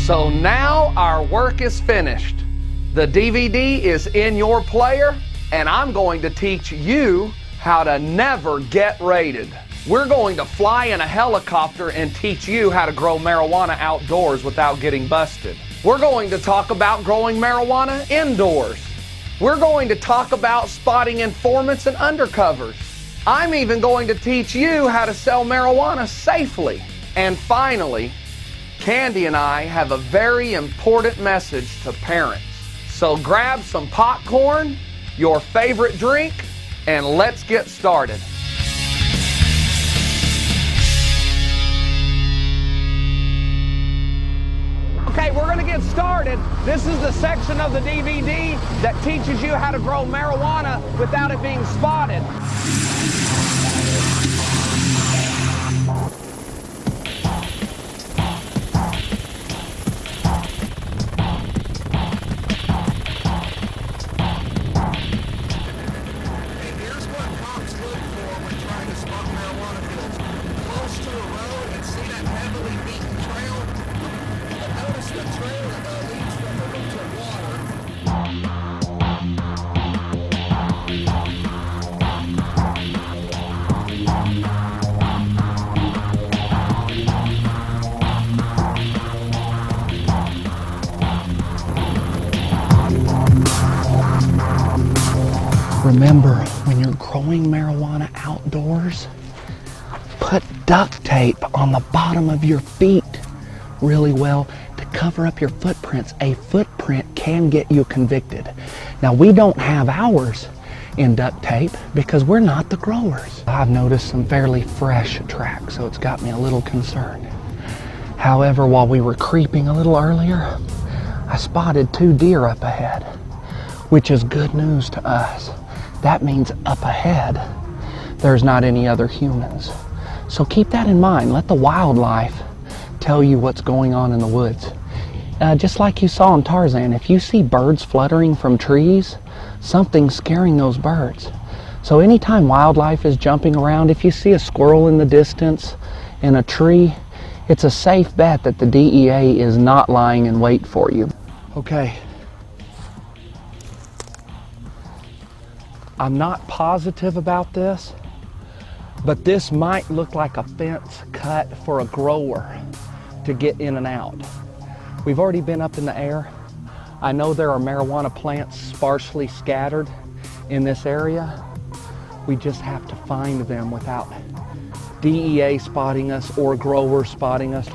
So now our work is finished. The DVD is in your player, and I'm going to teach you how to never get raided. We're going to fly in a helicopter and teach you how to grow marijuana outdoors without getting busted. We're going to talk about growing marijuana indoors. We're going to talk about spotting informants and undercovers. I'm even going to teach you how to sell marijuana safely. And finally, Candy and I have a very important message to parents. So grab some popcorn, your favorite drink, and let's get started. Okay, we're going to get started. This is the section of the DVD that teaches you how to grow marijuana without it being spotted. Remember, when you're growing marijuana outdoors, put duct tape on the bottom of your feet really well to cover up your footprints. A footprint can get you convicted. Now, we don't have ours in duct tape because we're not the growers. I've noticed some fairly fresh tracks, so it's got me a little concerned. However, while we were creeping a little earlier, I spotted 2 deer up ahead, which is good news to us. That means up ahead, there's not any other humans. So keep that in mind. Let the wildlife tell you what's going on in the woods. Just like you saw in Tarzan, if you see birds fluttering from trees, something's scaring those birds. So anytime wildlife is jumping around, if you see a squirrel in the distance in a tree, it's a safe bet that the DEA is not lying in wait for you. Okay. I'm not positive about this, but this might look like a fence cut for a grower to get in and out. We've already been up in the air. I know there are marijuana plants sparsely scattered in this area. We just have to find them without DEA spotting us or growers spotting us.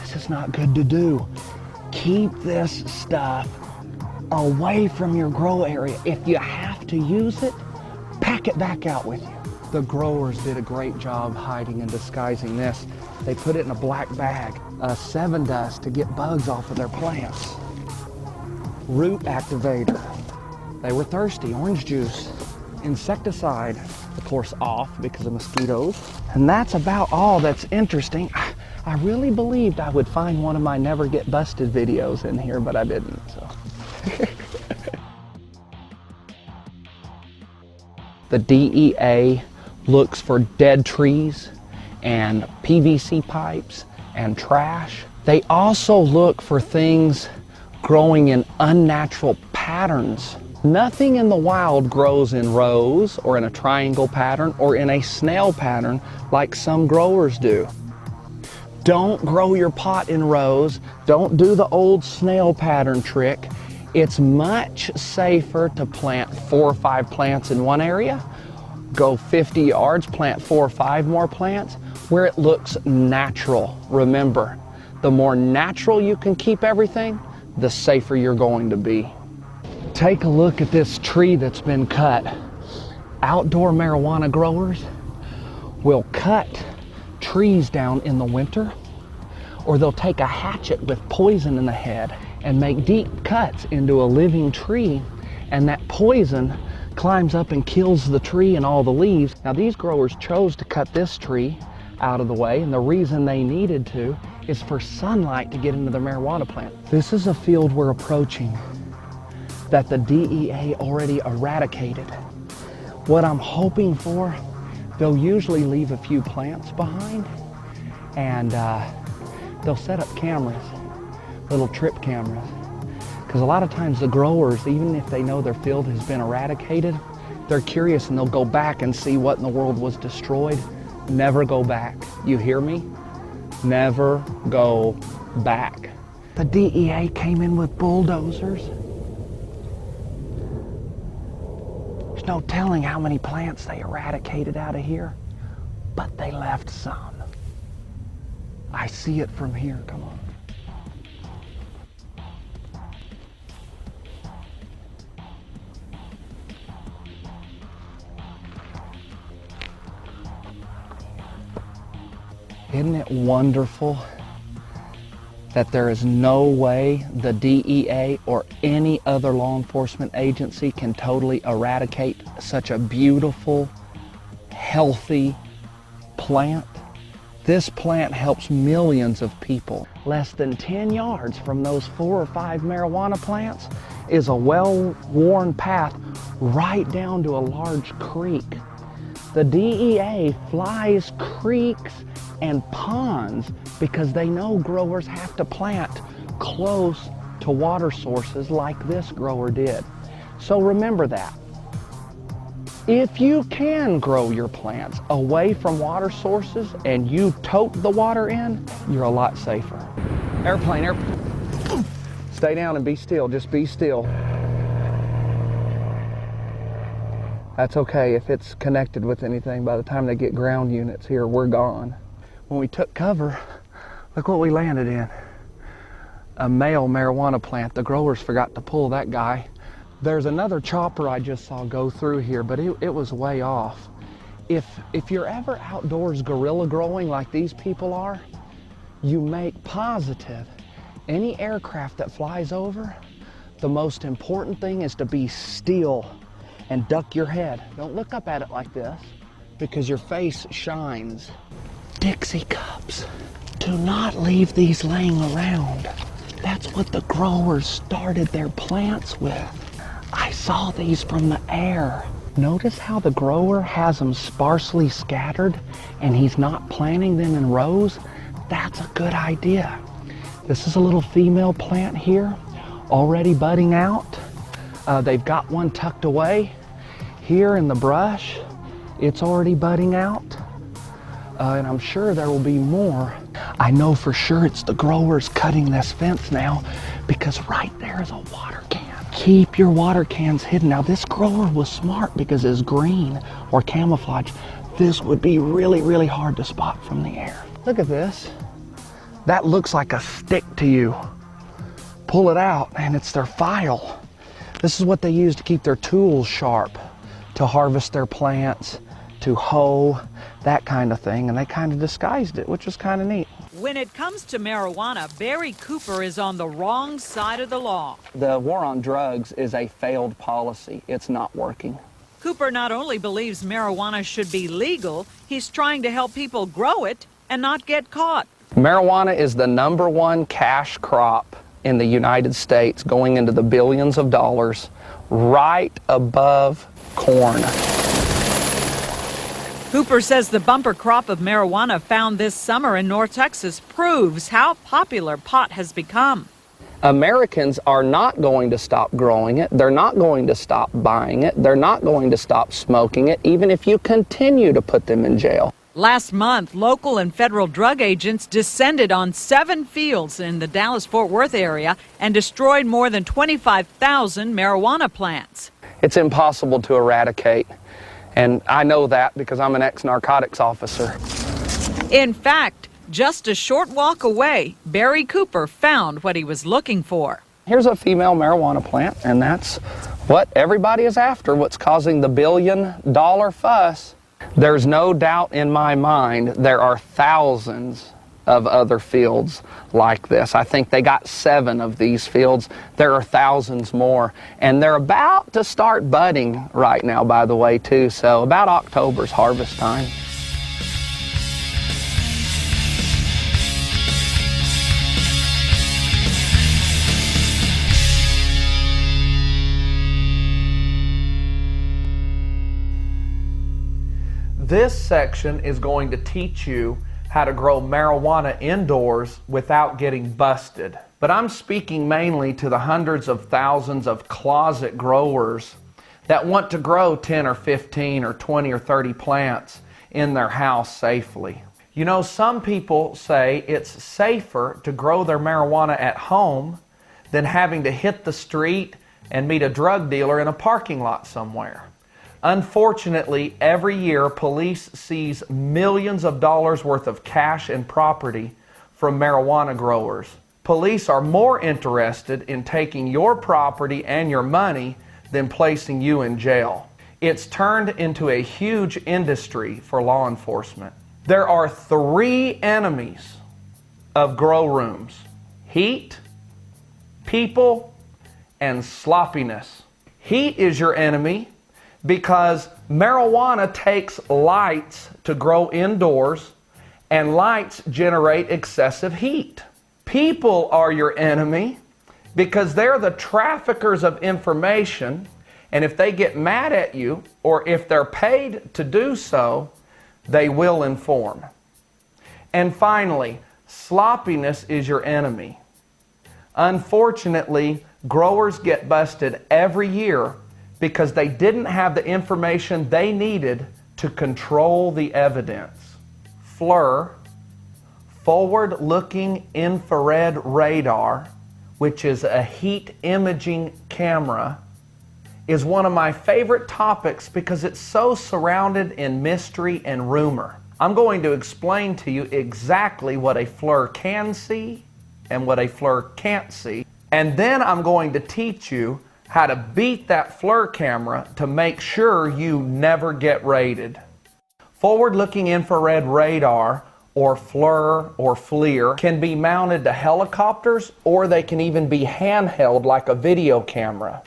This is not good to do. Keep this stuff away from your grow area. If you have to use it, pack it back out with you. The growers did a great job hiding and disguising this. They put it in a black bag, 7 dust to get bugs off of their plants. Root activator. They were thirsty. Orange juice. Insecticide, of course, off because of mosquitoes. And that's about all that's interesting. I really believed I would find one of my Never Get Busted videos in here, but I didn't, so. The DEA looks for dead trees and PVC pipes and trash. They also look for things growing in unnatural patterns. Nothing in the wild grows in rows or in a triangle pattern or in a snail pattern like some growers do. Don't grow your pot in rows. Don't do the old snail pattern trick. It's much safer to plant 4 or 5 plants in one area, go 50 yards, plant 4 or 5 more plants where it looks natural. Remember, the more natural you can keep everything, the safer you're going to be. Take a look at this tree that's been cut. Outdoor marijuana growers will cut trees down in the winter, or they'll take a hatchet with poison in the head and make deep cuts into a living tree, and that poison climbs up and kills the tree and all the leaves. Now, these growers chose to cut this tree out of the way, and the reason they needed to is for sunlight to get into the marijuana plant. This is a field we're approaching that the DEA already eradicated. What I'm hoping for, they'll usually leave a few plants behind, and they'll set up cameras, little trip cameras, because a lot of times the growers, even if they know their field has been eradicated, they're curious and they'll go back and see what in the world was destroyed. Never go back. You hear me? Never go back. The DEA came in with bulldozers. There's no telling how many plants they eradicated out of here, but they left some. I see it from here, come on. Isn't it wonderful that there is no way the DEA or any other law enforcement agency can totally eradicate such a beautiful, healthy plant? This plant helps millions of people. Less than 10 yards from those 4 or 5 marijuana plants is a well-worn path right down to a large creek. The DEA flies creeks and ponds because they know growers have to plant close to water sources like this grower did. So remember that. If you can grow your plants away from water sources and you tote the water in, you're a lot safer. Airplane, airplane. Stay down and be still, just be still. That's okay if it's connected with anything. By the time they get ground units here, we're gone. When we took cover, look what we landed in. A male marijuana plant. The growers forgot to pull that guy. There's another chopper I just saw go through here, but it was way off. If you're ever outdoors guerrilla growing like these people are, you make positive any aircraft that flies over, the most important thing is to be still and duck your head. Don't look up at it like this because your face shines. Dixie cups. Do not leave these laying around. That's what the growers started their plants with. I saw these from the air. Notice how the grower has them sparsely scattered and he's not planting them in rows? That's a good idea. This is a little female plant here, already budding out. They've got one tucked away here in the brush. It's already budding out. And I'm sure there will be more. I know for sure it's the growers cutting this fence now because right there is a water can. Keep your water cans hidden. Now this grower was smart because it's green or camouflage. This would be really, really hard to spot from the air. Look at this. That looks like a stick to you. Pull it out and it's their file. This is what they use to keep their tools sharp, to harvest their plants, to hoe, that kind of thing, and they kind of disguised it, which was kind of neat. When it comes to marijuana, Barry Cooper is on the wrong side of the law. The war on drugs is a failed policy. It's not working. Cooper not only believes marijuana should be legal, he's trying to help people grow it and not get caught. Marijuana is the #1 cash crop in the United States, going into the billions of dollars, right above corn. Cooper says the bumper crop of marijuana found this summer in North Texas proves how popular pot has become. Americans are not going to stop growing it. They're not going to stop buying it. They're not going to stop smoking it, even if you continue to put them in jail. Last month, local and federal drug agents descended on 7 fields in the Dallas-Fort Worth area and destroyed more than 25,000 marijuana plants. It's impossible to eradicate. And I know that because I'm an ex-narcotics officer. In fact, just a short walk away, Barry Cooper found what he was looking for. Here's a female marijuana plant, and that's what everybody is after, what's causing the billion-dollar fuss. There's no doubt in my mind there are thousands of other fields like this. I think they got 7 of these fields. There are thousands more, and they're about to start budding right now, by the way, too. So about October's harvest time. This section is going to teach you how to grow marijuana indoors without getting busted. But I'm speaking mainly to the hundreds of thousands of closet growers that want to grow 10 or 15 or 20 or 30 plants in their house safely. You know, some people say it's safer to grow their marijuana at home than having to hit the street and meet a drug dealer in a parking lot somewhere. Unfortunately, every year police seize millions of dollars worth of cash and property from marijuana growers. Police are more interested in taking your property and your money than placing you in jail. It's turned into a huge industry for law enforcement. There are 3 enemies of grow rooms: heat, people, and sloppiness. Heat is your enemy because marijuana takes lights to grow indoors, and lights generate excessive heat. People are your enemy because they're the traffickers of information, and if they get mad at you, or if they're paid to do so, they will inform. And finally, sloppiness is your enemy. Unfortunately, growers get busted every year because they didn't have the information they needed to control the evidence. FLIR, forward-looking infrared radar, which is a heat imaging camera, is one of my favorite topics because it's so surrounded in mystery and rumor. I'm going to explain to you exactly what a FLIR can see and what a FLIR can't see. And then I'm going to teach you how to beat that FLIR camera to make sure you never get raided. Forward-looking infrared radar, or FLIR or FLIR, can be mounted to helicopters, or they can even be handheld like a video camera.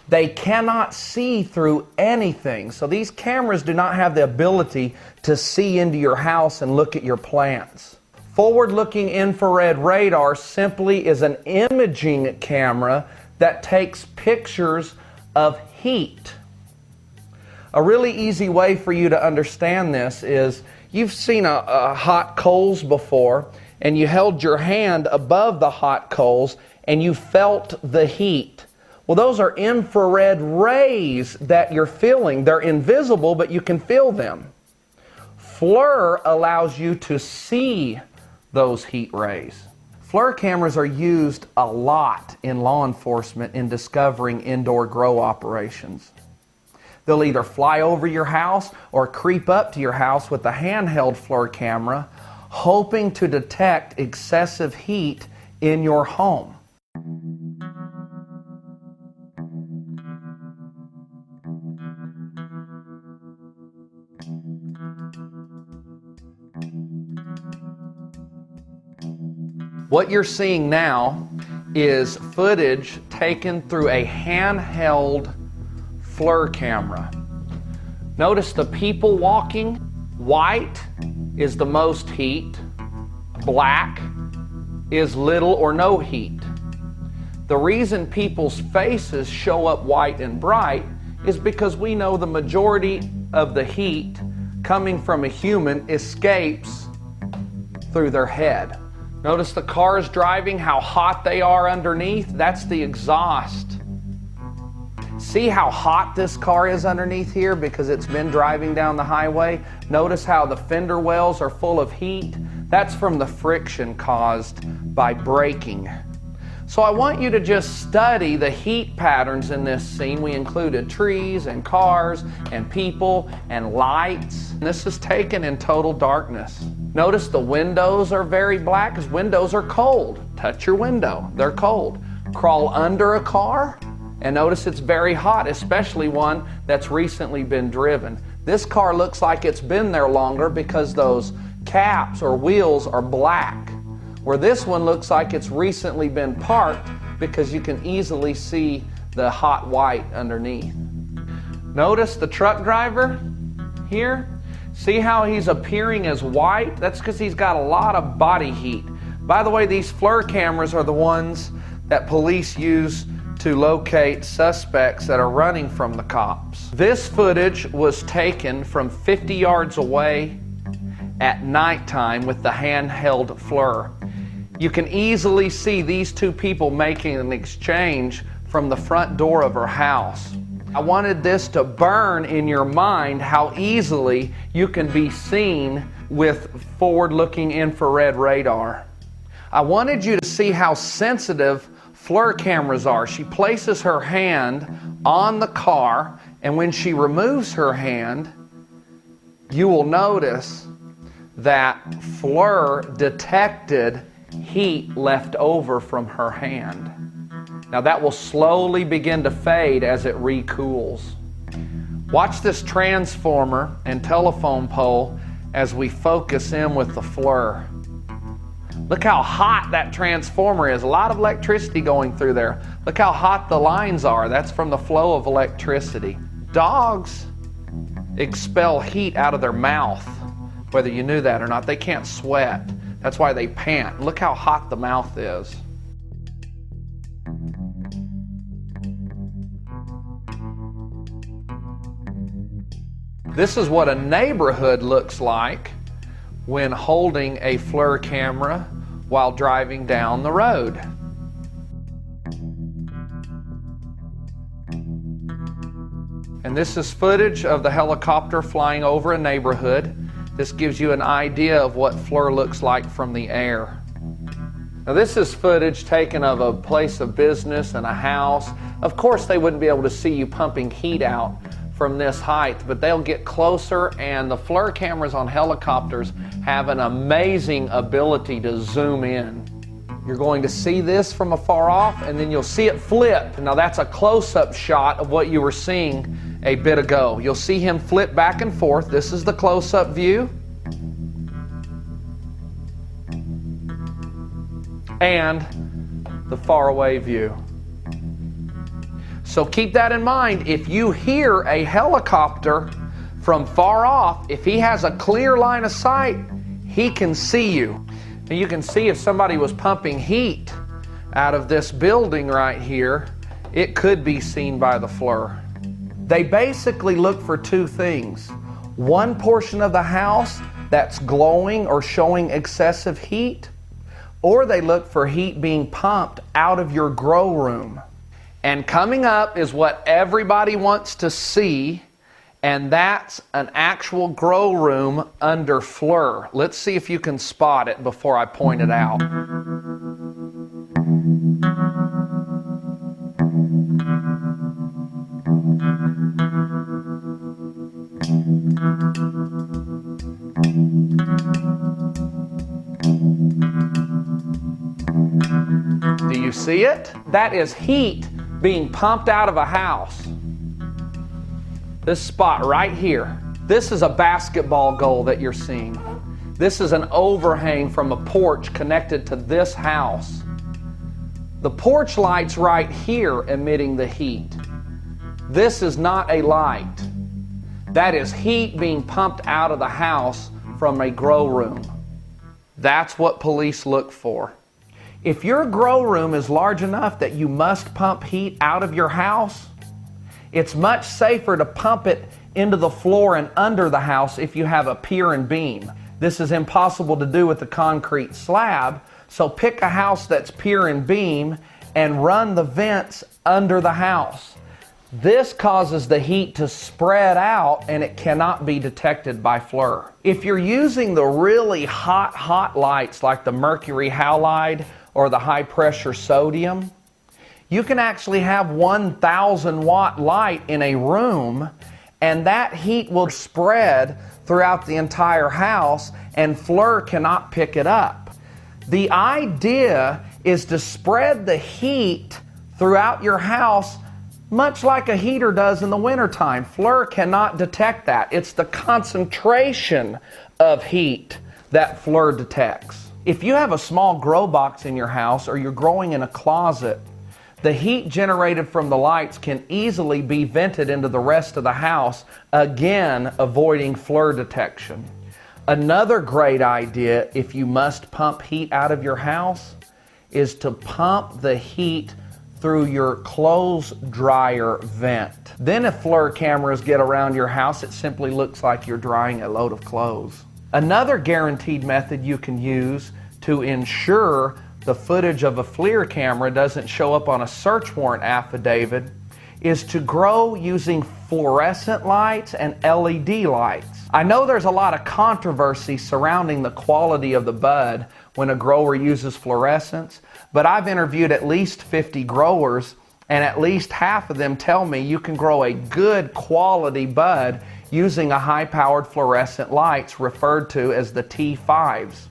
They cannot see through anything, so these cameras do not have the ability to see into your house and look at your plants. Forward-looking infrared radar simply is an imaging camera that takes pictures of heat. A really easy way for you to understand this is, you've seen a hot coals before, and you held your hand above the hot coals and you felt the heat. Well, those are infrared rays that you're feeling. They're invisible, but you can feel them. FLIR allows you to see those heat rays. FLIR cameras are used a lot in law enforcement in discovering indoor grow operations. They'll either fly over your house or creep up to your house with a handheld FLIR camera, hoping to detect excessive heat in your home. What you're seeing now is footage taken through a handheld FLIR camera. Notice the people walking. White is the most heat. Black is little or no heat. The reason people's faces show up white and bright is because we know the majority of the heat coming from a human escapes through their head. Notice the cars driving, how hot they are underneath. That's the exhaust. See how hot this car is underneath here because it's been driving down the highway? Notice how the fender wells are full of heat? That's from the friction caused by braking. So I want you to just study the heat patterns in this scene. We included trees and cars and people and lights. This is taken in total darkness. Notice the windows are very black because windows are cold. Touch your window, they're cold. Crawl under a car and notice it's very hot, especially one that's recently been driven. This car looks like it's been there longer because those caps or wheels are black. Where this one looks like it's recently been parked because you can easily see the hot white underneath. Notice the truck driver here. See how he's appearing as white? That's because he's got a lot of body heat. By the way, these FLIR cameras are the ones that police use to locate suspects that are running from the cops. This footage was taken from 50 yards away at nighttime with the handheld FLIR. You can easily see these two people making an exchange from the front door of her house. I wanted this to burn in your mind how easily you can be seen with forward-looking infrared radar. I wanted you to see how sensitive FLIR cameras are. She places her hand on the car, and when she removes her hand, you will notice that FLIR detected heat left over from her hand. Now that will slowly begin to fade as it recools. Watch this transformer and telephone pole as we focus in with the FLIR. Look how hot that transformer is. A lot of electricity going through there. Look how hot the lines are. That's from the flow of electricity. Dogs expel heat out of their mouth, whether you knew that or not. They can't sweat. That's why they pant. Look how hot the mouth is. This is what a neighborhood looks like when holding a FLIR camera while driving down the road. And this is footage of the helicopter flying over a neighborhood. This gives you an idea of what FLIR looks like from the air. Now this is footage taken of a place of business and a house. Of course they wouldn't be able to see you pumping heat out from this height, but they'll get closer, and the FLIR cameras on helicopters have an amazing ability to zoom in. You're going to see this from afar off, and then you'll see it flip. Now that's a close-up shot of what you were seeing a bit ago. You'll see him flip back and forth. This is the close-up view. And the faraway view. So keep that in mind. If you hear a helicopter from far off, if he has a clear line of sight, he can see you. And you can see if somebody was pumping heat out of this building right here, it could be seen by the FLIR. They basically look for two things. One portion of the house that's glowing or showing excessive heat, or they look for heat being pumped out of your grow room. And coming up is what everybody wants to see, and that's an actual grow room under FLIR. Let's see if you can spot it before I point it out. Do you see it? That is heat being pumped out of a house. This spot right here. This is a basketball goal that you're seeing. This is an overhang from a porch connected to this house. The porch light's right here emitting the heat. This is not a light. That is heat being pumped out of the house from a grow room. That's what police look for. If your grow room is large enough that you must pump heat out of your house, it's much safer to pump it into the floor and under the house if you have a pier and beam. This is impossible to do with a concrete slab, so pick a house that's pier and beam and run the vents under the house. This causes the heat to spread out and it cannot be detected by FLIR. If you're using the really hot lights like the mercury halide or the high pressure sodium, you can actually have 1,000 watt light in a room, and that heat will spread throughout the entire house and FLIR cannot pick it up. The idea is to spread the heat throughout your house much like a heater does in the wintertime. FLIR cannot detect that. It's the concentration of heat that FLIR detects. If you have a small grow box in your house or you're growing in a closet, the heat generated from the lights can easily be vented into the rest of the house, again avoiding FLIR detection. Another great idea, if you must pump heat out of your house, is to pump the heat through your clothes dryer vent. Then if FLIR cameras get around your house, it simply looks like you're drying a load of clothes. Another guaranteed method you can use to ensure the footage of a FLIR camera doesn't show up on a search warrant affidavit is to grow using fluorescent lights and LED lights. I know there's a lot of controversy surrounding the quality of the bud when a grower uses fluorescents, but I've interviewed at least 50 growers, and at least half of them tell me you can grow a good quality bud using a high-powered fluorescent lights referred to as the T5s.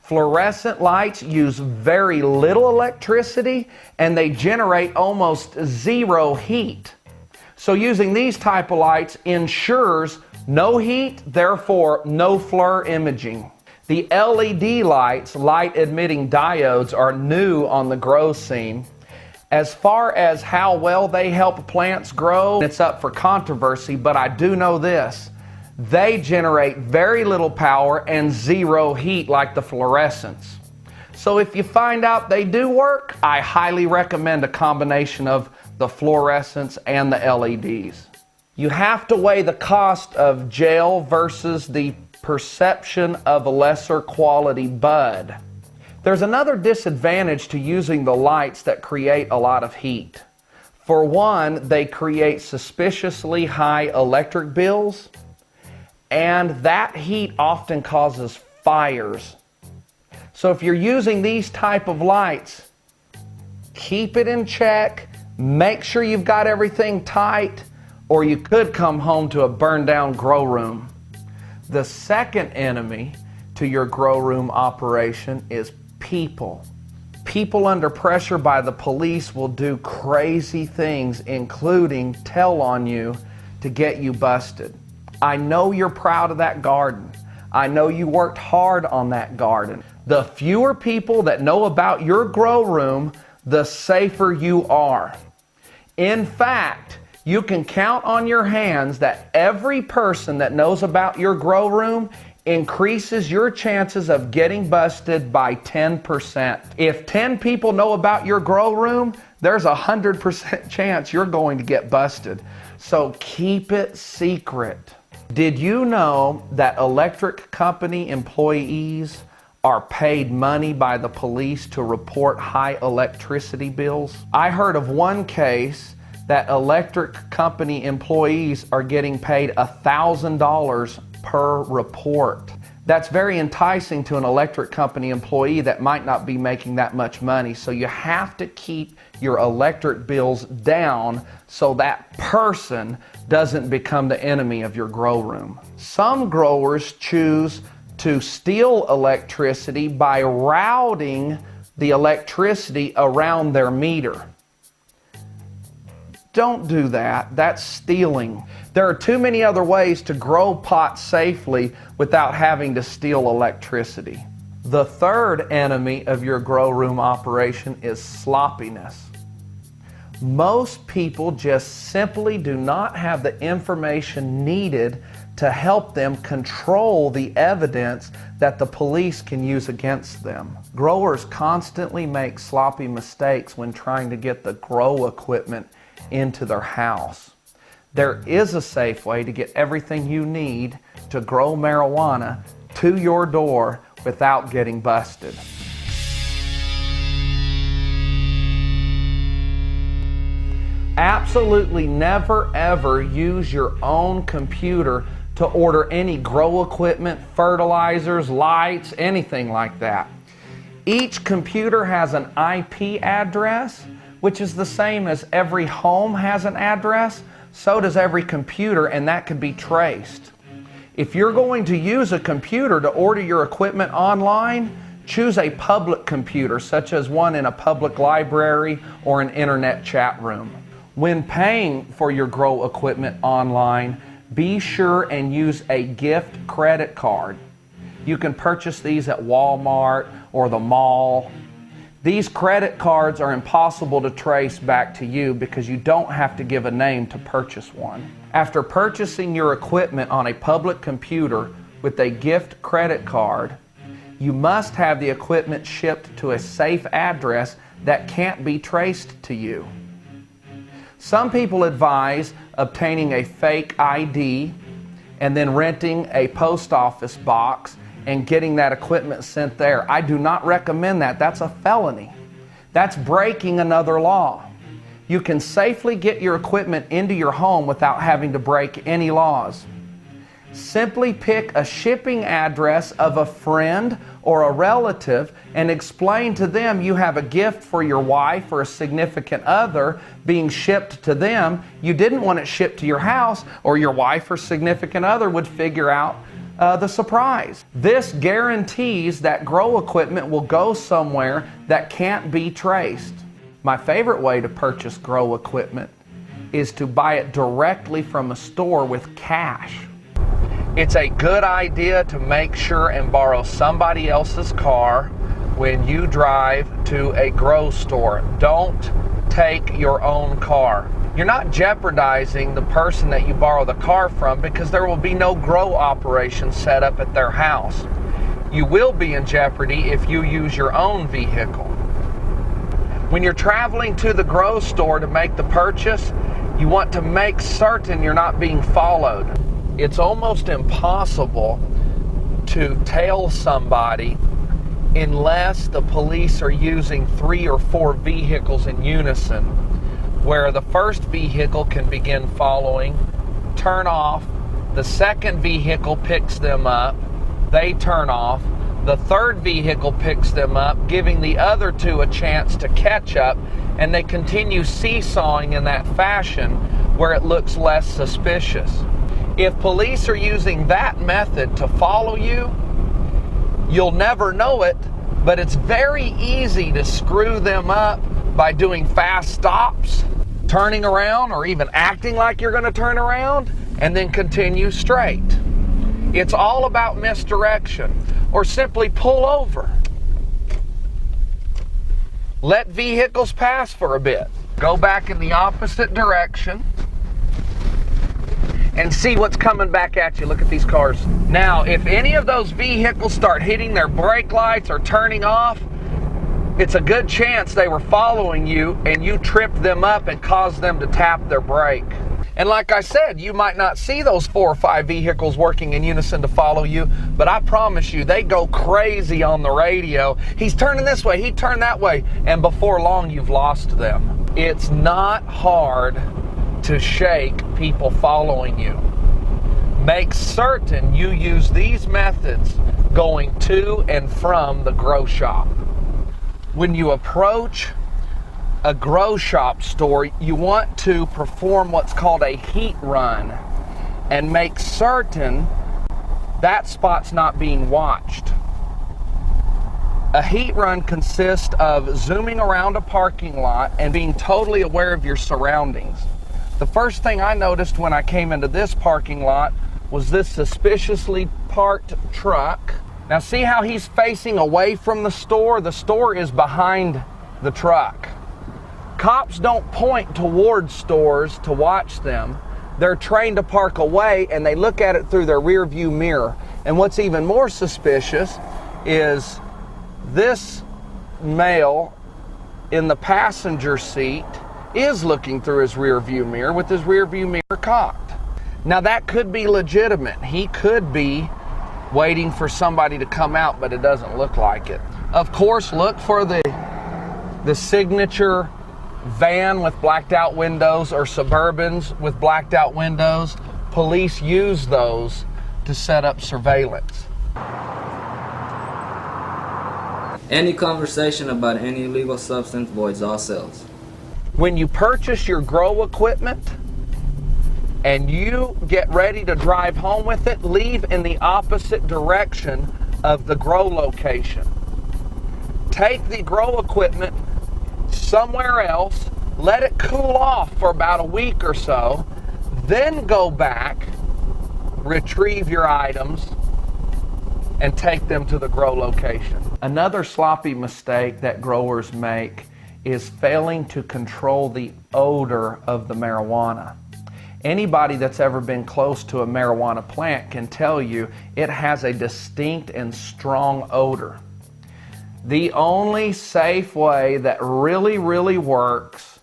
Fluorescent lights use very little electricity and they generate almost zero heat. So using these type of lights ensures no heat, therefore no FLIR imaging. The LED lights, light emitting diodes, are new on the grow scene. As far as how well they help plants grow, it's up for controversy, but I do know this. They generate very little power and zero heat like the fluorescents. So if you find out they do work, I highly recommend a combination of the fluorescents and the LEDs. You have to weigh the cost of gel versus the perception of a lesser quality bud. There's another disadvantage to using the lights that create a lot of heat. For one, they create suspiciously high electric bills, and that heat often causes fires. So if you're using these type of lights, keep it in check, make sure you've got everything tight, or you could come home to a burned down grow room. The second enemy to your grow room operation is people. People under pressure by the police will do crazy things, including tell on you to get you busted. I know you're proud of that garden. I know you worked hard on that garden. The fewer people that know about your grow room, the safer you are. In fact, you can count on your hands that every person that knows about your grow room increases your chances of getting busted by 10%. If 10 people know about your grow room, there's a 100% chance you're going to get busted. So keep it secret. Did you know that electric company employees are paid money by the police to report high electricity bills? I heard of one case that electric company employees are getting paid $1,000 per report. That's very enticing to an electric company employee that might not be making that much money. So you have to keep your electric bills down so that person doesn't become the enemy of your grow room. Some growers choose to steal electricity by routing the electricity around their meter. Don't do that. That's stealing. There are too many other ways to grow pots safely without having to steal electricity. The third enemy of your grow room operation is sloppiness. Most people just simply do not have the information needed to help them control the evidence that the police can use against them. Growers constantly make sloppy mistakes when trying to get the grow equipment into their house. There is a safe way to get everything you need to grow marijuana to your door without getting busted. Absolutely never ever use your own computer to order any grow equipment, fertilizers, lights, anything like that. Each computer has an IP address, which is the same as every home has an address. So does every computer, and that can be traced. If you're going to use a computer to order your equipment online, choose a public computer, such as one in a public library or an internet chat room. When paying for your grow equipment online, be sure and use a gift credit card. You can purchase these at Walmart or the mall. These credit cards are impossible to trace back to you because you don't have to give a name to purchase one. After purchasing your equipment on a public computer with a gift credit card, you must have the equipment shipped to a safe address that can't be traced to you. Some people advise obtaining a fake ID and then renting a post office box and getting that equipment sent there. I do not recommend that. That's a felony. That's breaking another law. You can safely get your equipment into your home without having to break any laws. Simply pick a shipping address of a friend or a relative and explain to them you have a gift for your wife or a significant other being shipped to them. You didn't want it shipped to your house, or your wife or significant other would figure out the surprise. This guarantees that grow equipment will go somewhere that can't be traced. My favorite way to purchase grow equipment is to buy it directly from a store with cash. It's a good idea to make sure and borrow somebody else's car when you drive to a grow store. Don't take your own car. You're not jeopardizing the person that you borrow the car from, because there will be no grow operation set up at their house. You will be in jeopardy if you use your own vehicle. When you're traveling to the grow store to make the purchase, you want to make certain you're not being followed. It's almost impossible to tail somebody unless the police are using 3 or 4 vehicles in unison, where the first vehicle can begin following, turn off, the second vehicle picks them up, they turn off, the third vehicle picks them up, giving the other 2 a chance to catch up, and they continue seesawing in that fashion where it looks less suspicious. If police are using that method to follow you, you'll never know it, but it's very easy to screw them up by doing fast stops, turning around, or even acting like you're going to turn around and then continue straight. It's all about misdirection, or simply pull over. Let vehicles pass for a bit. Go back in the opposite direction and see what's coming back at you. Look at these cars. Now, if any of those vehicles start hitting their brake lights or turning off, it's a good chance they were following you and you tripped them up and caused them to tap their brake. And like I said, you might not see those 4 or 5 vehicles working in unison to follow you, but I promise you, they go crazy on the radio. He's turning this way, he turned that way, and before long, you've lost them. It's not hard to shake people following you. Make certain you use these methods going to and from the grow shop. When you approach a grow shop store, you want to perform what's called a heat run and make certain that spot's not being watched. A heat run consists of zooming around a parking lot and being totally aware of your surroundings. The first thing I noticed when I came into this parking lot was this suspiciously parked truck. Now see how he's facing away from the store? The store is behind the truck. Cops don't point towards stores to watch them. They're trained to park away, and they look at it through their rear view mirror. And what's even more suspicious is this male in the passenger seat is looking through his rear view mirror with his rear view mirror cocked. Now that could be legitimate. He could be waiting for somebody to come out, but it doesn't look like it. Of course, look for the signature van with blacked out windows or Suburbans with blacked out windows. Police use those to set up surveillance. Any conversation about any illegal substance voids all sales. When you purchase your grow equipment and you get ready to drive home with it, leave in the opposite direction of the grow location. Take the grow equipment somewhere else, let it cool off for about a week or so, then go back, retrieve your items, and take them to the grow location. Another sloppy mistake that growers make is failing to control the odor of the marijuana. Anybody that's ever been close to a marijuana plant can tell you it has a distinct and strong odor. The only safe way that really works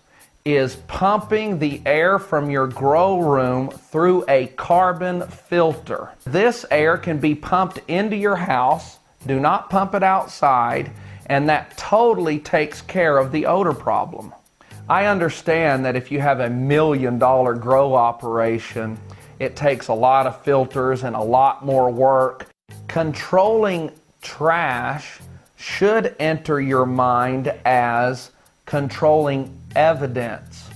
is pumping the air from your grow room through a carbon filter. This air can be pumped into your house. Do not pump it outside, and that totally takes care of the odor problem. I understand that if you have $1 million grow operation, it takes a lot of filters and a lot more work. Controlling trash should enter your mind as controlling evidence.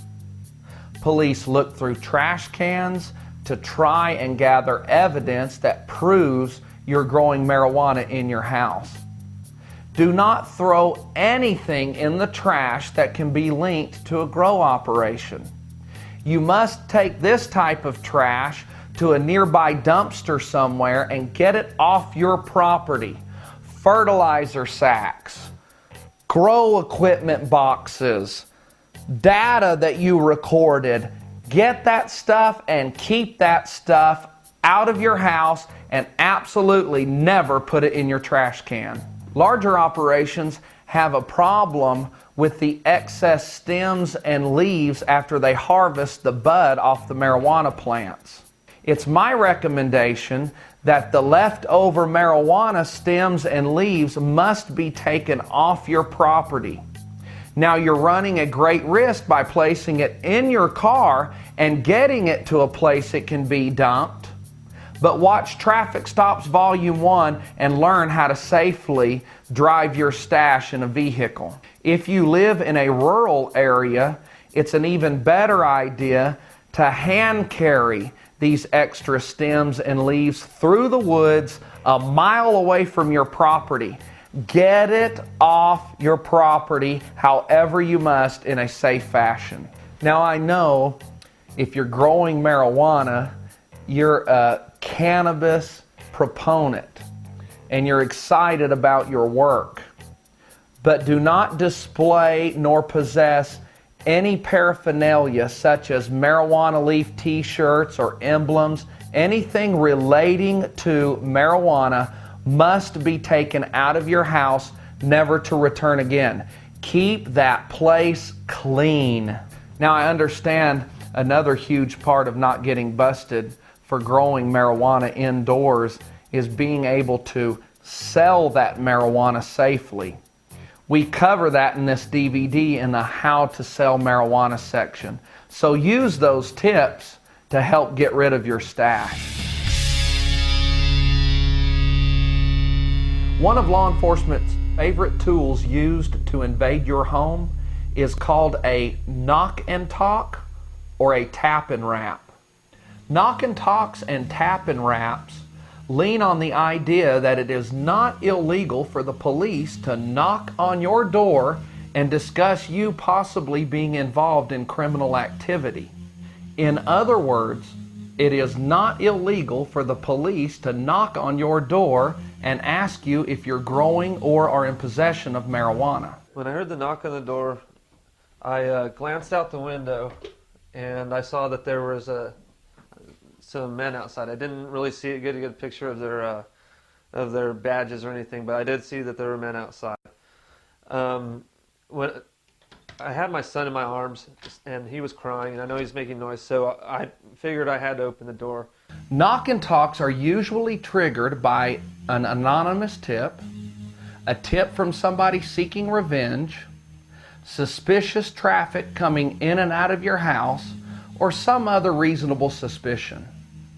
Police look through trash cans to try and gather evidence that proves you're growing marijuana in your house. Do not throw anything in the trash that can be linked to a grow operation. You must take this type of trash to a nearby dumpster somewhere and get it off your property. Fertilizer sacks, grow equipment boxes, data that you recorded. Get that stuff and keep that stuff out of your house, and absolutely never put it in your trash can. Larger operations have a problem with the excess stems and leaves after they harvest the bud off the marijuana plants. It's my recommendation that the leftover marijuana stems and leaves must be taken off your property. Now, you're running a great risk by placing it in your car and getting it to a place it can be dumped. But watch Traffic Stops Volume 1 and learn how to safely drive your stash in a vehicle. If you live in a rural area, it's an even better idea to hand carry these extra stems and leaves through the woods a mile away from your property. Get it off your property however you must in a safe fashion. Now, I know if you're growing marijuana, you're a cannabis proponent and you're excited about your work, but do not display nor possess any paraphernalia such as marijuana leaf t-shirts or emblems. Anything relating to marijuana must be taken out of your house, never to return again. Keep that place clean. Now, I understand another huge part of not getting busted for growing marijuana indoors is being able to sell that marijuana safely. We cover that in this DVD in the How to Sell Marijuana section. So use those tips to help get rid of your stash. One of law enforcement's favorite tools used to invade your home is called a knock and talk or a tap and rap. Knock and talks and tap and raps lean on the idea that it is not illegal for the police to knock on your door and discuss you possibly being involved in criminal activity. In other words, it is not illegal for the police to knock on your door and ask you if you're growing or are in possession of marijuana. When I heard the knock on the door, I glanced out the window and I saw that there was some men outside. I didn't really get a good picture of their badges or anything, but I did see that there were men outside. When I had my son in my arms and he was crying and I know he's making noise, so I figured I had to open the door. Knock and talks are usually triggered by an anonymous tip, a tip from somebody seeking revenge, suspicious traffic coming in and out of your house, or some other reasonable suspicion.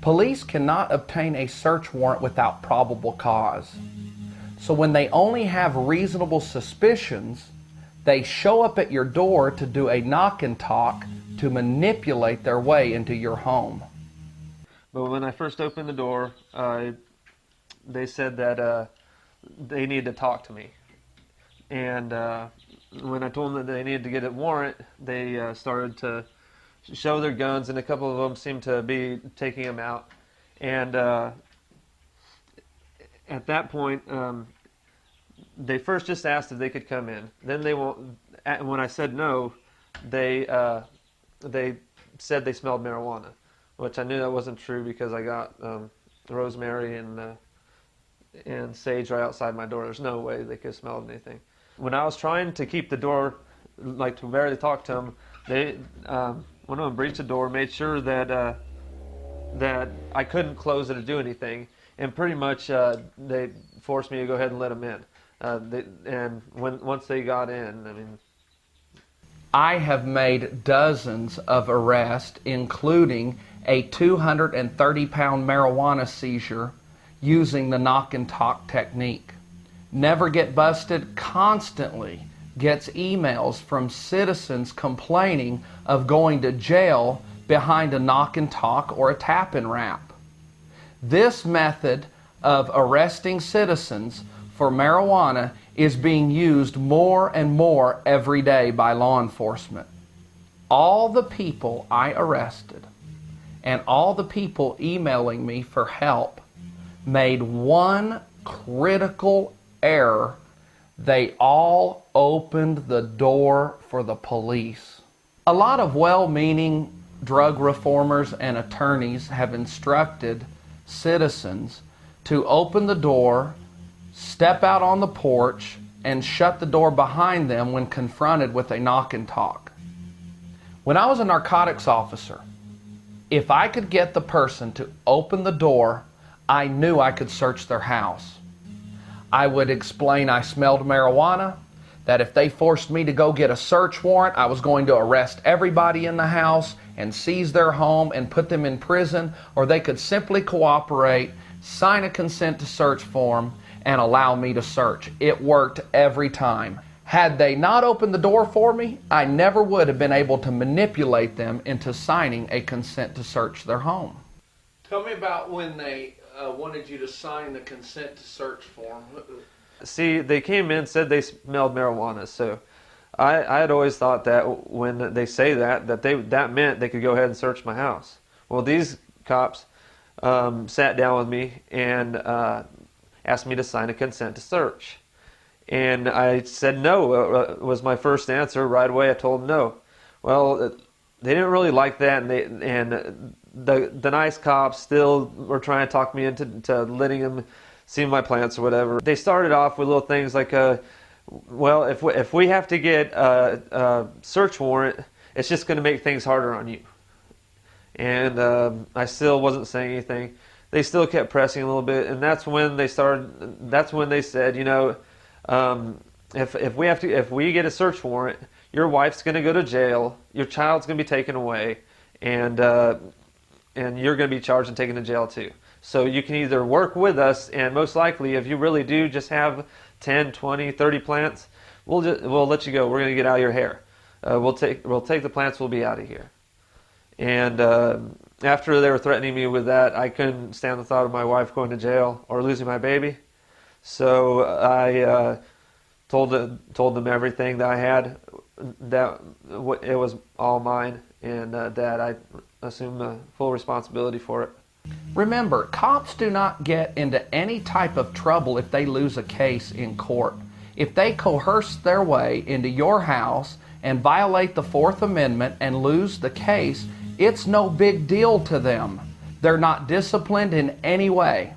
Police cannot obtain a search warrant without probable cause. So when they only have reasonable suspicions, they show up at your door to do a knock and talk to manipulate their way into your home. But when I first opened the door, they said that they needed to talk to me. And when I told them that they needed to get a warrant, they started to show their guns, and a couple of them seemed to be taking them out. And at that point, they first just asked if they could come in. Then when I said no, they said they smelled marijuana, which I knew that wasn't true because I got rosemary and sage right outside my door. There's no way they could have smelled anything. When I was trying to keep the door, like to barely talk to them, They one of them breached the door, made sure that that I couldn't close it or do anything, and pretty much they forced me to go ahead and let them in. Once they got in, I mean, I have made dozens of arrests, including a 230-pound marijuana seizure using the knock and talk technique. NeverGetBusted constantly gets emails from citizens complaining of going to jail behind a knock and talk or a tap and wrap. This method of arresting citizens for marijuana is being used more and more every day by law enforcement. All the people I arrested and all the people emailing me for help made one critical error. They all opened the door for the police. A lot of well-meaning drug reformers and attorneys have instructed citizens to open the door, step out on the porch, and shut the door behind them when confronted with a knock and talk. When I was a narcotics officer, if I could get the person to open the door, I knew I could search their house. I would explain I smelled marijuana, that if they forced me to go get a search warrant, I was going to arrest everybody in the house and seize their home and put them in prison, or they could simply cooperate, sign a consent to search form, and allow me to search. It worked every time. Had they not opened the door for me, I never would have been able to manipulate them into signing a consent to search their home. Tell me about when they wanted you to sign the consent to search form. see, they came in, said they smelled marijuana, so I had always thought that when they say that meant they could go ahead and search my house. Well, these cops sat down with me and asked me to sign a consent to search. And I said no, was my first answer. Right away I told them no. Well, they didn't really like that, and the nice cops still were trying to talk me into letting them see my plants or whatever. They started off with little things like, well, if we have to get a search warrant, it's just going to make things harder on you. And I still wasn't saying anything. They still kept pressing a little bit, and that's when they started. That's when they said, you know, if we get a search warrant, your wife's going to go to jail, your child's going to be taken away, and you're going to be charged and taken to jail too. So you can either work with us, and most likely, if you really do just have 10, 20, 30 plants, we'll let you go. We're going to get out of your hair. We'll take the plants. We'll be out of here. And after they were threatening me with that, I couldn't stand the thought of my wife going to jail or losing my baby. So I told them everything that I had, that it was all mine, and that I assumed the full responsibility for it. Remember, cops do not get into any type of trouble if they lose a case in court. If they coerce their way into your house and violate the Fourth Amendment and lose the case, it's no big deal to them. They're not disciplined in any way.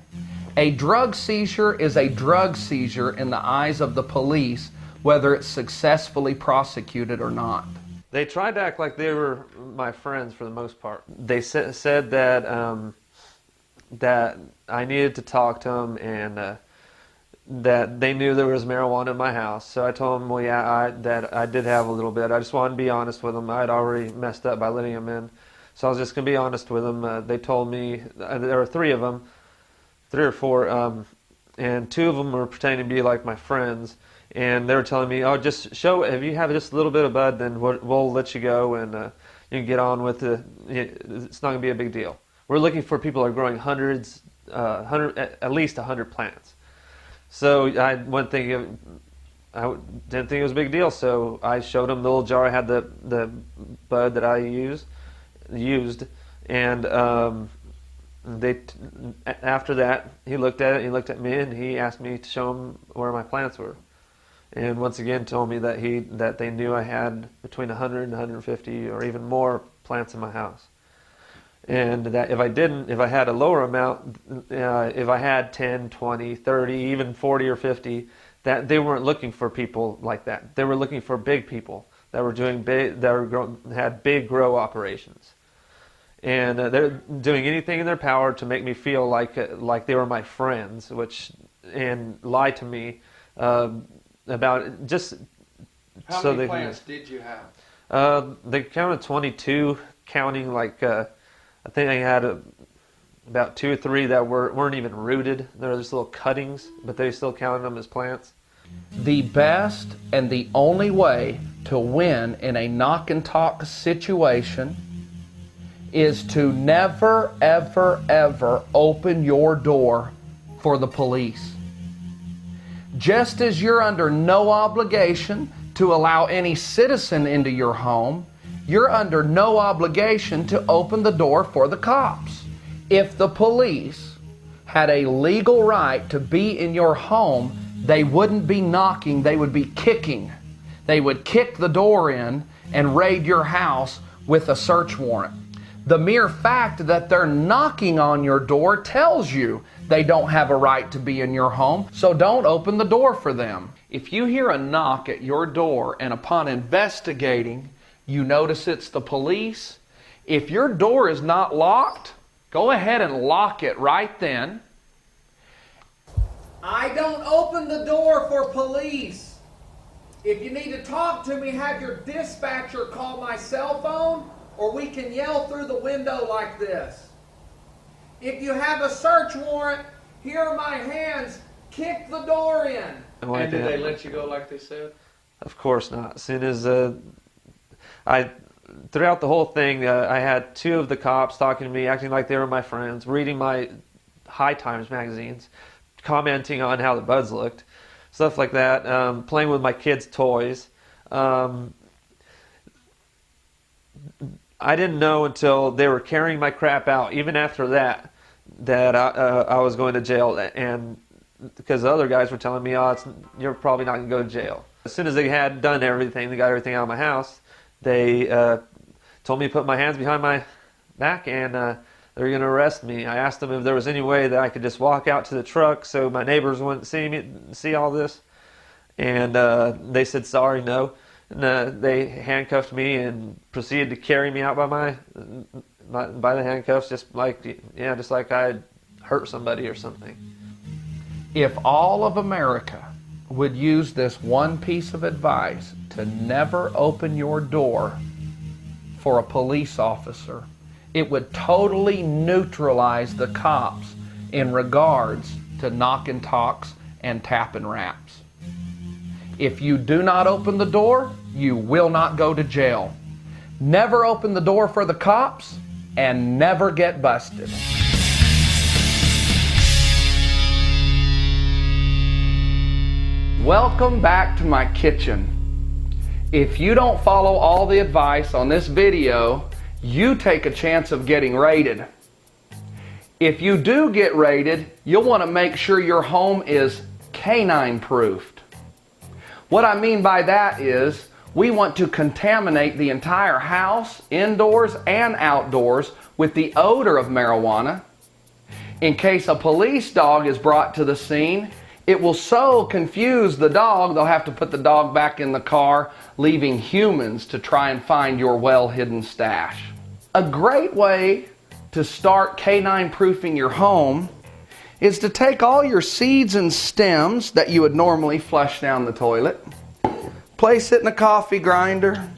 A drug seizure is a drug seizure in the eyes of the police, whether it's successfully prosecuted or not. They tried to act like they were my friends for the most part. They said that that I needed to talk to them, and that they knew there was marijuana in my house. So I told them, well, yeah, that I did have a little bit. I just wanted to be honest with them. I'd already messed up by letting them in. So I was just going to be honest with them. They told me, there were three or four, and two of them were pretending to be like my friends. And they were telling me, oh, just show, if you have just a little bit of bud, then we'll let you go, and you can get on with it. It's not going to be a big deal. We're looking for people who are growing at least 100 plants. So I didn't think it was a big deal. So I showed him the little jar I had the bud that I used, and after that he looked at it. He looked at me, and he asked me to show him where my plants were. And once again told me that they knew I had between 100 and 150 or even more plants in my house. And that if I had a lower amount, if I had 10, 20, 30, even 40 or 50, that they weren't looking for people like that. They were looking for big people that were doing big, had big grow operations, and they're doing anything in their power to make me feel like they were my friends, and lie to me about just. How so many they plants did you have? They counted 22, counting I think they had about 2 or 3 that weren't even rooted. They were just little cuttings, but they still counted them as plants. The best and the only way to win in a knock and talk situation is to never, ever, ever open your door for the police. Just as you're under no obligation to allow any citizen into your home, you're under no obligation to open the door for the cops. If the police had a legal right to be in your home, they wouldn't be knocking, they would be kicking. They would kick the door in and raid your house with a search warrant. The mere fact that they're knocking on your door tells you they don't have a right to be in your home, so don't open the door for them. If you hear a knock at your door and upon investigating, you notice it's the police, if your door is not locked, go ahead and lock it right then. I don't open the door for police. If you need to talk to me, have your dispatcher call my cell phone, or we can yell through the window like this. If you have a search warrant, here are my hands, kick the door in. And did they let you go like they said? Of course not. As soon as throughout the whole thing, I had 2 of the cops talking to me, acting like they were my friends, reading my High Times magazines, commenting on how the buds looked, stuff like that, playing with my kids' toys. I didn't know until they were carrying my crap out, even after that I was going to jail, and because the other guys were telling me, you're probably not going to go to jail. As soon as they had done everything, they got everything out of my house, they told me to put my hands behind my back, and they were going to arrest me. I asked them if there was any way that I could just walk out to the truck so my neighbors wouldn't see all this, and they said sorry, no. And they handcuffed me and proceeded to carry me out by the handcuffs, just like I had hurt somebody or something. If all of America would use this one piece of advice to never open your door for a police officer, it would totally neutralize the cops in regards to knock and talks and tap and raps. If you do not open the door, you will not go to jail. Never open the door for the cops and never get busted. Welcome back to my kitchen. If you don't follow all the advice on this video, you take a chance of getting raided. If you do get raided, you'll want to make sure your home is canine proofed. What I mean by that is we want to contaminate the entire house, indoors and outdoors, with the odor of marijuana. In case a police dog is brought to the scene, it will so confuse the dog, they'll have to put the dog back in the car, leaving humans to try and find your well-hidden stash. A great way to start canine proofing your home is to take all your seeds and stems that you would normally flush down the toilet, place it in a coffee grinder,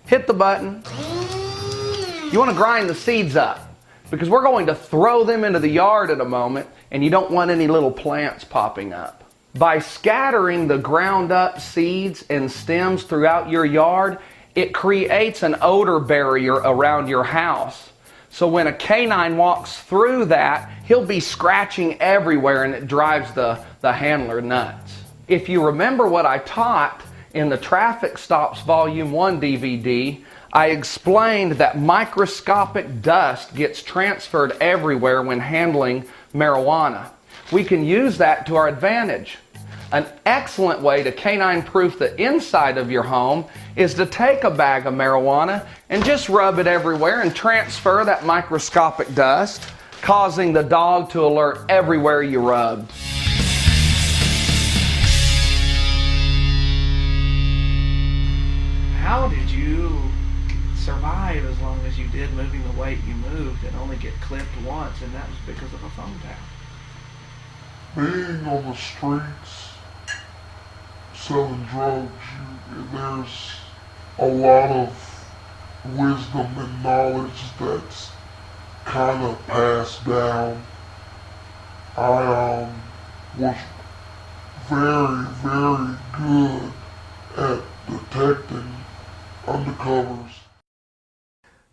hit the button. You want to grind the seeds up because we're going to throw them into the yard in a moment, and you don't want any little plants popping up. By scattering the ground up seeds and stems throughout your yard, it creates an odor barrier around your house. So when a canine walks through that, he'll be scratching everywhere, and it drives the handler nuts. If you remember what I taught in the Traffic Stops Volume 1 DVD, I explained that microscopic dust gets transferred everywhere when handling marijuana. We can use that to our advantage. An excellent way to canine proof the inside of your home is to take a bag of marijuana and just rub it everywhere and transfer that microscopic dust, causing the dog to alert everywhere you rubbed. How did you survive as long as you did, moving the weight you moved, and only get clipped once, and that was because of a phone tap? Being on the streets, selling drugs, there's a lot of wisdom and knowledge that's kind of passed down. I was very, very good at detecting undercovers.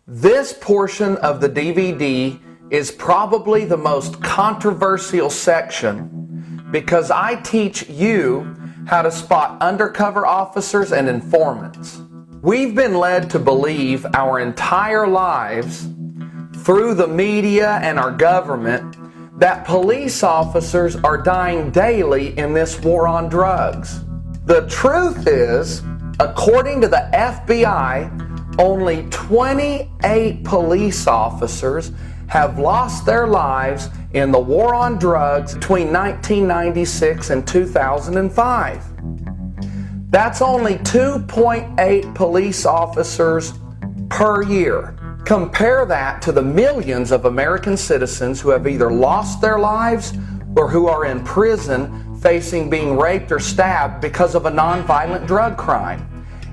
This portion of the DVD is probably the most controversial section because I teach you how to spot undercover officers and informants. We've been led to believe our entire lives through the media and our government that police officers are dying daily in this war on drugs. The truth is, according to the FBI, only 28 police officers have lost their lives in the war on drugs between 1996 and 2005. That's only 2.8 police officers per year. Compare that to the millions of American citizens who have either lost their lives or who are in prison facing being raped or stabbed because of a nonviolent drug crime.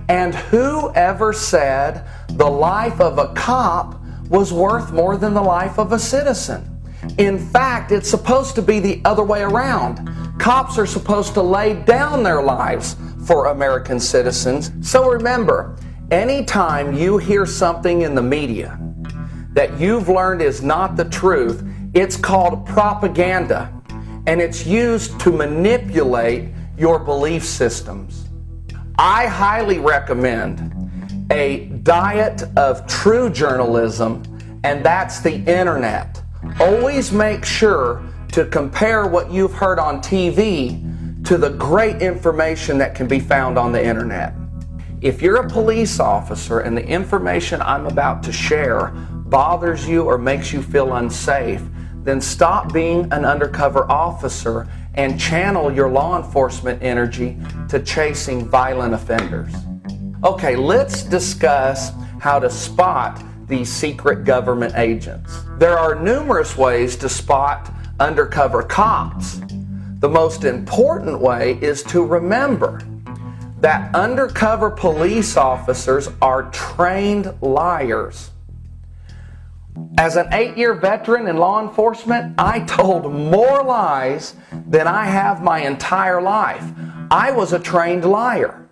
And whoever said the life of a cop was worth more than the life of a citizen? In fact, it's supposed to be the other way around. Cops are supposed to lay down their lives for American citizens. So remember, anytime you hear something in the media that you've learned is not the truth, it's called propaganda, and it's used to manipulate your belief systems. I highly recommend a diet of true journalism, and that's the internet. Always make sure to compare what you've heard on TV to the great information that can be found on the internet. If you're a police officer and the information I'm about to share bothers you or makes you feel unsafe, then stop being an undercover officer and channel your law enforcement energy to chasing violent offenders. Okay, let's discuss how to spot these secret government agents. There are numerous ways to spot undercover cops. The most important way is to remember that undercover police officers are trained liars. As an 8-year veteran in law enforcement, I told more lies than I have my entire life. I was a trained liar.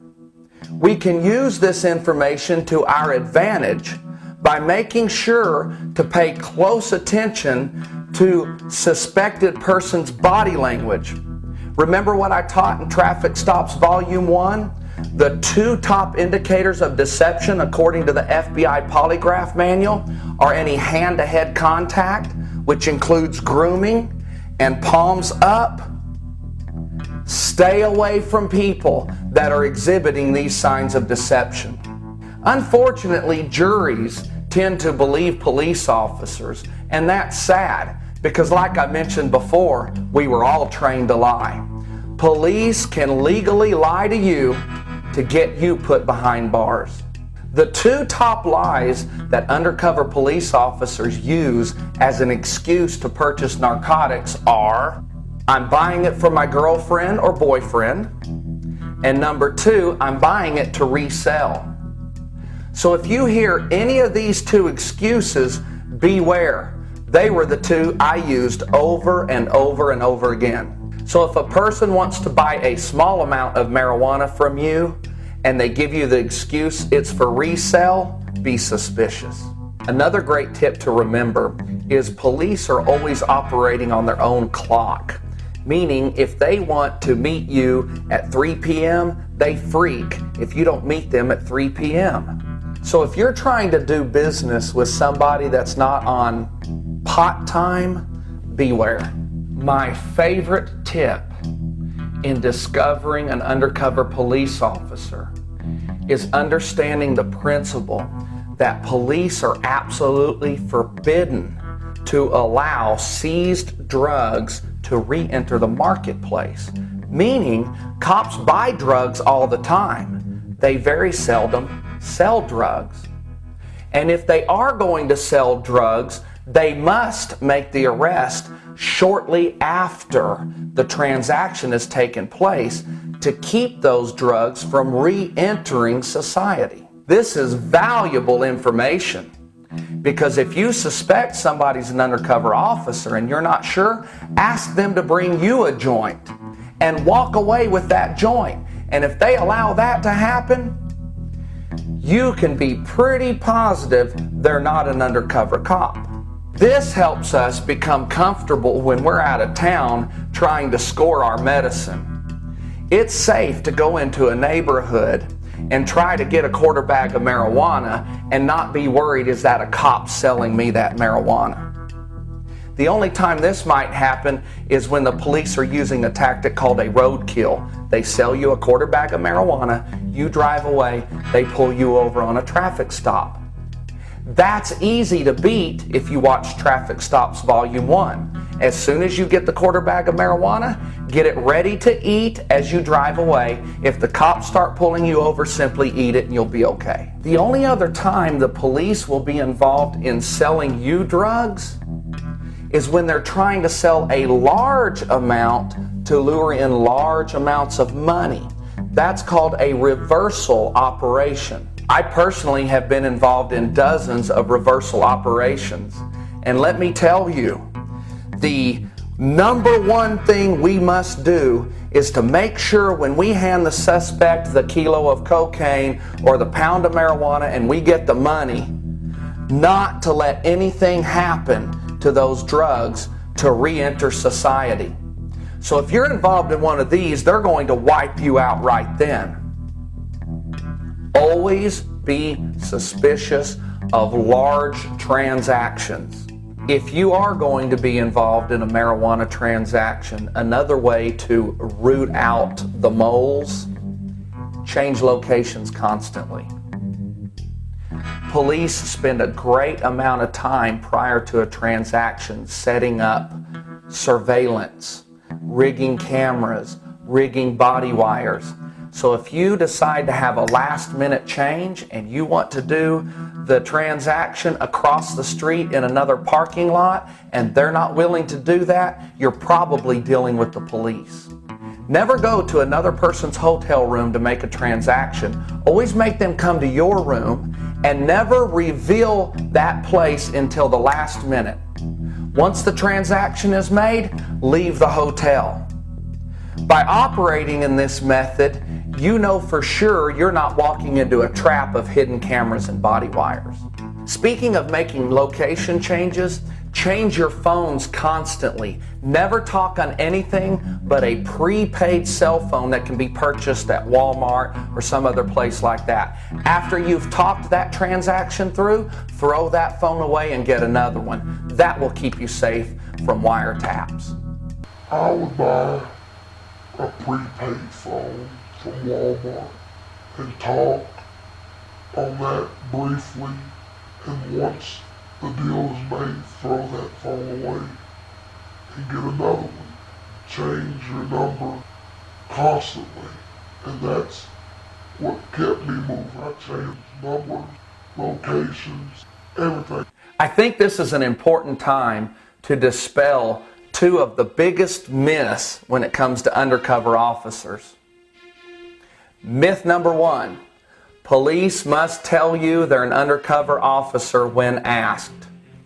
We can use this information to our advantage by making sure to pay close attention to suspected person's body language. Remember what I taught in Traffic Stops Volume 1? The 2 top indicators of deception, according to the FBI Polygraph Manual, are any hand-to-head contact, which includes grooming, and palms up. Stay away from people that are exhibiting these signs of deception. Unfortunately, juries tend to believe police officers, and that's sad because, like I mentioned before, we were all trained to lie. Police can legally lie to you to get you put behind bars. The 2 top lies that undercover police officers use as an excuse to purchase narcotics are, I'm buying it for my girlfriend or boyfriend, and number 2, I'm buying it to resell. So if you hear any of these 2 excuses, beware. They were the 2 I used over and over and over again. So if a person wants to buy a small amount of marijuana from you and they give you the excuse it's for resale, be suspicious. Another great tip to remember is police are always operating on their own clock. Meaning if they want to meet you at 3 p.m., they freak if you don't meet them at 3 p.m. So if you're trying to do business with somebody that's not on pot time, beware. My favorite tip in discovering an undercover police officer is understanding the principle that police are absolutely forbidden to allow seized drugs to re-enter the marketplace. Meaning, cops buy drugs all the time. They very seldom sell drugs. And if they are going to sell drugs, they must make the arrest shortly after the transaction has taken place to keep those drugs from re-entering society. This is valuable information because if you suspect somebody's an undercover officer and you're not sure, ask them to bring you a joint and walk away with that joint. And if they allow that to happen, you can be pretty positive they're not an undercover cop. This helps us become comfortable when we're out of town trying to score our medicine. It's safe to go into a neighborhood and try to get a quarter bag of marijuana and not be worried, is that a cop selling me that marijuana? The only time this might happen is when the police are using a tactic called a roadkill. They sell you a quarter bag of marijuana, you drive away, they pull you over on a traffic stop. That's easy to beat if you watch Traffic Stops Volume 1. As soon as you get the quarter bag of marijuana, get it ready to eat as you drive away. If the cops start pulling you over, simply eat it and you'll be okay. The only other time the police will be involved in selling you drugs is when they're trying to sell a large amount to lure in large amounts of money. That's called a reversal operation. I personally have been involved in dozens of reversal operations. And let me tell you, the number one thing we must do is to make sure when we hand the suspect the kilo of cocaine or the pound of marijuana and we get the money, not to let anything happen to those drugs to re-enter society. So if you're involved in one of these, they're going to wipe you out right then. Always be suspicious of large transactions. If you are going to be involved in a marijuana transaction, another way to root out the moles, change locations constantly. Police spend a great amount of time prior to a transaction setting up surveillance, rigging cameras, rigging body wires. So if you decide to have a last-minute change and you want to do the transaction across the street in another parking lot and they're not willing to do that, you're probably dealing with the police. Never go to another person's hotel room to make a transaction. Always make them come to your room and never reveal that place until the last minute. Once the transaction is made, leave the hotel. By operating in this method, you know for sure you're not walking into a trap of hidden cameras and body wires. Speaking of making location changes, change your phones constantly. Never talk on anything but a prepaid cell phone that can be purchased at Walmart or some other place like that. After you've talked that transaction through, throw that phone away and get another one. That will keep you safe from wiretaps. I would buy a prepaid phone from Walmart and talk on that briefly, and once the deal is made, throw that phone away and get another one. Change your number constantly, and that's what kept me moving. I changed numbers, locations, everything. I think this is an important time to dispel two of the biggest myths when it comes to undercover officers. Myth number one, police must tell you they're an undercover officer when asked.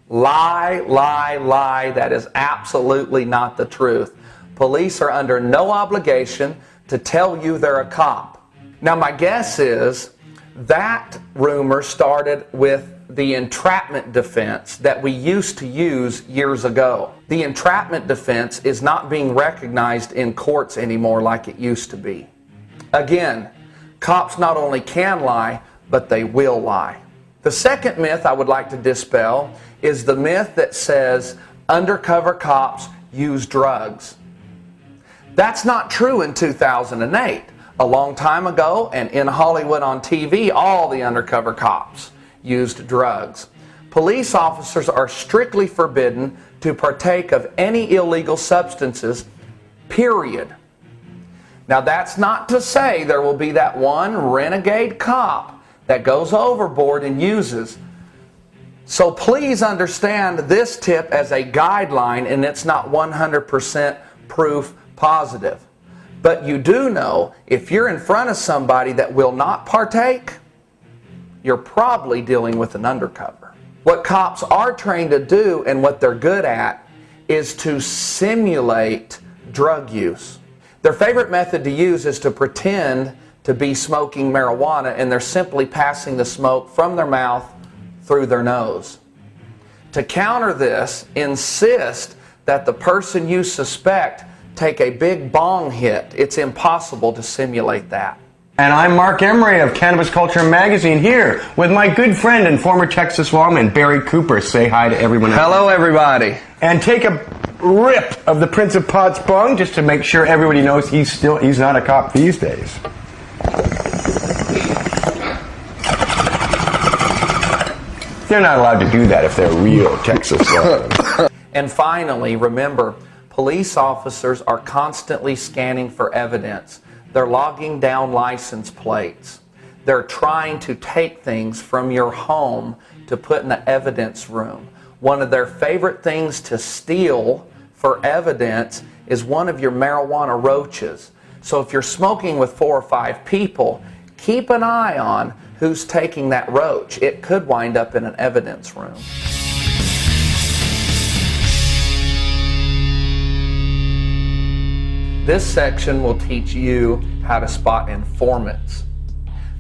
Lie, lie, lie. That is absolutely not the truth. Police are under no obligation to tell you they're a cop. Now my guess is that rumor started with the entrapment defense that we used to use years ago. The entrapment defense is not being recognized in courts anymore like it used to be. Again, cops not only can lie, but they will lie. The second myth I would like to dispel is the myth that says undercover cops use drugs. That's not true in 2008. A long time ago, and in Hollywood on TV, all the undercover cops used drugs. Police officers are strictly forbidden to partake of any illegal substances, period. Now that's not to say there will be that one renegade cop that goes overboard and uses. So please understand this tip as a guideline, and it's not 100% proof positive. But you do know if you're in front of somebody that will not partake, you're probably dealing with an undercover. What cops are trained to do and what they're good at is to simulate drug use. Their favorite method to use is to pretend to be smoking marijuana, and they're simply passing the smoke from their mouth through their nose. To counter this, insist that the person you suspect take a big bong hit. It's impossible to simulate that. And I'm Mark Emery of Cannabis Culture Magazine here with my good friend and former Texas lawman, Barry Cooper. Say hi to everyone. Hello, everybody. And take a rip of the Prince of Pot's bong just to make sure everybody knows he's not a cop these days. They're not allowed to do that if they're real Texas lawmen. And finally, remember, police officers are constantly scanning for evidence. They're logging down license plates. They're trying to take things from your home to put in the evidence room. One of their favorite things to steal for evidence is one of your marijuana roaches. So if you're smoking with 4 or 5 people, keep an eye on who's taking that roach. It could wind up in an evidence room. This section will teach you how to spot informants.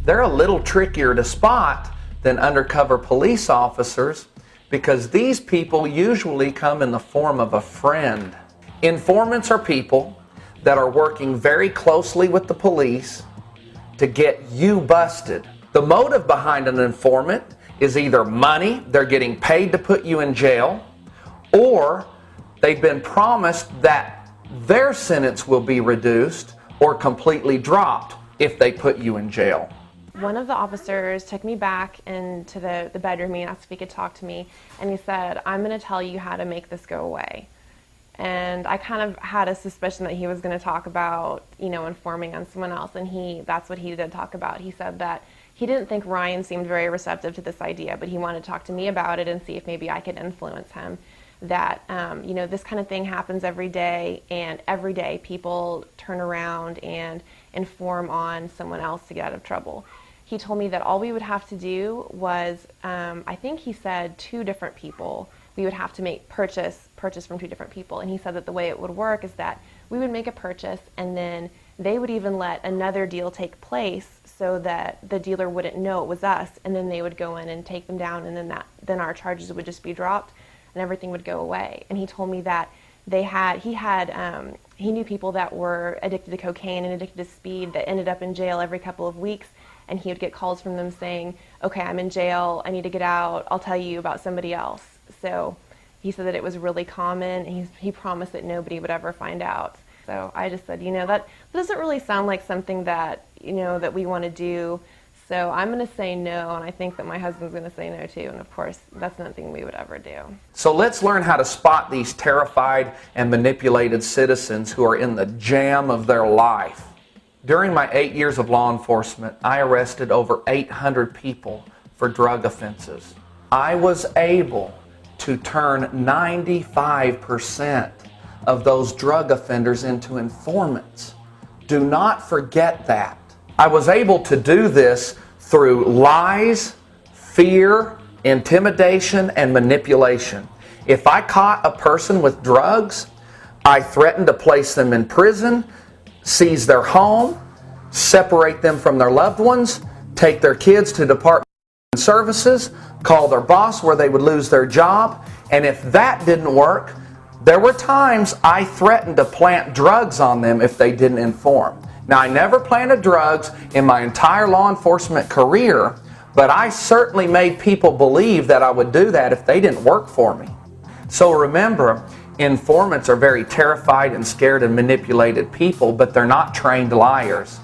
They're a little trickier to spot than undercover police officers because these people usually come in the form of a friend. Informants are people that are working very closely with the police to get you busted. The motive behind an informant is either money, they're getting paid to put you in jail, or they've been promised that their sentence will be reduced or completely dropped if they put you in jail. One of the officers took me back into the bedroom and asked if he could talk to me, and he said, "I'm going to tell you how to make this go away." And I kind of had a suspicion that he was going to talk about, informing on someone else, and that's what he did talk about. He said that he didn't think Ryan seemed very receptive to this idea, but he wanted to talk to me about it and see if maybe I could influence him. That, this kind of thing happens every day, and every day people turn around and inform on someone else to get out of trouble. He told me that all we would have to do was, I think he said 2 different people. We would have to make purchase from 2 different people. And he said that the way it would work is that we would make a purchase, and then they would even let another deal take place so that the dealer wouldn't know it was us, and then they would go in and take them down, and then our charges would just be dropped and everything would go away. And he told me that he knew people that were addicted to cocaine and addicted to speed that ended up in jail every couple of weeks, and he would get calls from them saying, "Okay, I'm in jail, I need to get out, I'll tell you about somebody else." So he said that it was really common, and he promised that nobody would ever find out. So I just said, that doesn't really sound like something that, that we want to do. So I'm going to say no, and I think that my husband's going to say no too, and of course, that's nothing we would ever do. So let's learn how to spot these terrified and manipulated citizens who are in the jam of their life. During my 8 years of law enforcement, I arrested over 800 people for drug offenses. I was able to turn 95% of those drug offenders into informants. Do not forget that. I was able to do this through lies, fear, intimidation, and manipulation. If I caught a person with drugs, I threatened to place them in prison, seize their home, separate them from their loved ones, take their kids to Department of Services, call their boss where they would lose their job, and if that didn't work, there were times I threatened to plant drugs on them if they didn't inform. Now, I never planted drugs in my entire law enforcement career, but I certainly made people believe that I would do that if they didn't work for me. So remember, informants are very terrified and scared and manipulated people, but they're not trained liars.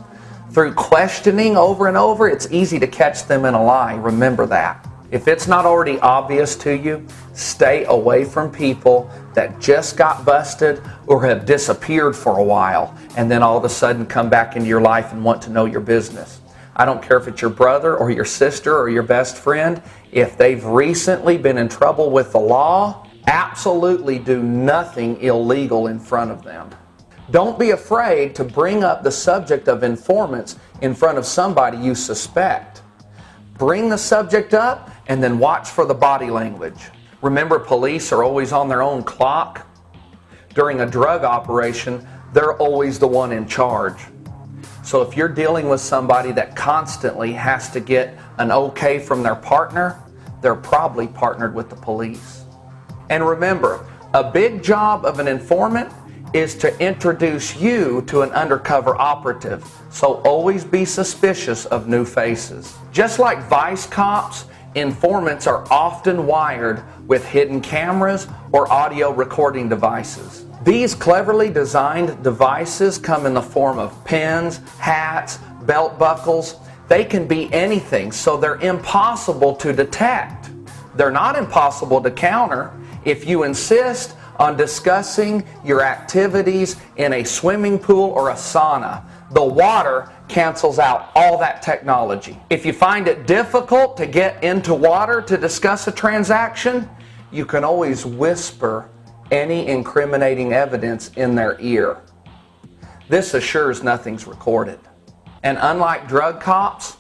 Through questioning over and over, it's easy to catch them in a lie. Remember that. If it's not already obvious to you, stay away from people that just got busted or have disappeared for a while and then all of a sudden come back into your life and want to know your business. I don't care if it's your brother or your sister or your best friend. If they've recently been in trouble with the law, absolutely do nothing illegal in front of them. Don't be afraid to bring up the subject of informants in front of somebody you suspect. Bring the subject up and then watch for the body language. Remember, police are always on their own clock. During a drug operation, they're always the one in charge. So if you're dealing with somebody that constantly has to get an okay from their partner, they're probably partnered with the police. And remember, a big job of an informant is to introduce you to an undercover operative. So always be suspicious of new faces. Just like vice cops, informants are often wired with hidden cameras or audio recording devices. These cleverly designed devices come in the form of pins, hats, belt buckles. They can be anything, so they're impossible to detect. They're not impossible to counter if you insist on discussing your activities in a swimming pool or a sauna. The water cancels out all that technology. If you find it difficult to get into water to discuss a transaction, you can always whisper any incriminating evidence in their ear. This assures nothing's recorded. And unlike drug cops,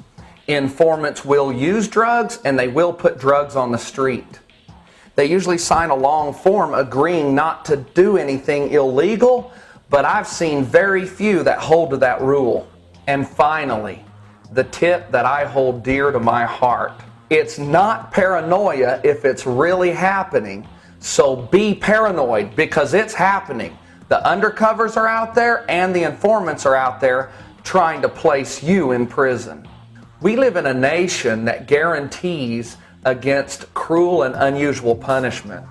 informants will use drugs and they will put drugs on the street. They usually sign a long form agreeing not to do anything illegal, but I've seen very few that hold to that rule. And finally, the tip that I hold dear to my heart. It's not paranoia if it's really happening, so be paranoid because it's happening. The undercovers are out there and the informants are out there trying to place you in prison. We live in a nation that guarantees against cruel and unusual punishment.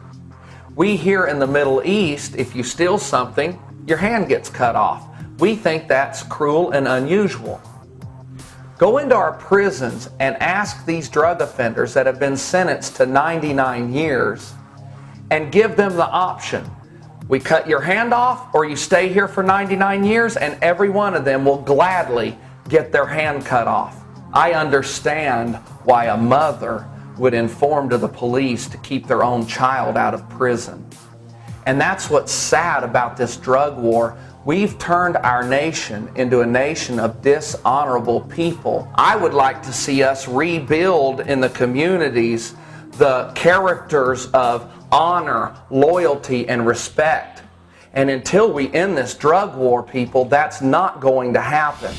We here in the Middle East, if you steal something, your hand gets cut off. We think that's cruel and unusual. Go into our prisons and ask these drug offenders that have been sentenced to 99 years and give them the option. We cut your hand off or you stay here for 99 years, and every one of them will gladly get their hand cut off. I understand why a mother would inform to the police to keep their own child out of prison. And that's what's sad about this drug war. We've turned our nation into a nation of dishonorable people. I would like to see us rebuild in the communities the characters of honor, loyalty, and respect. And until we end this drug war, people, that's not going to happen.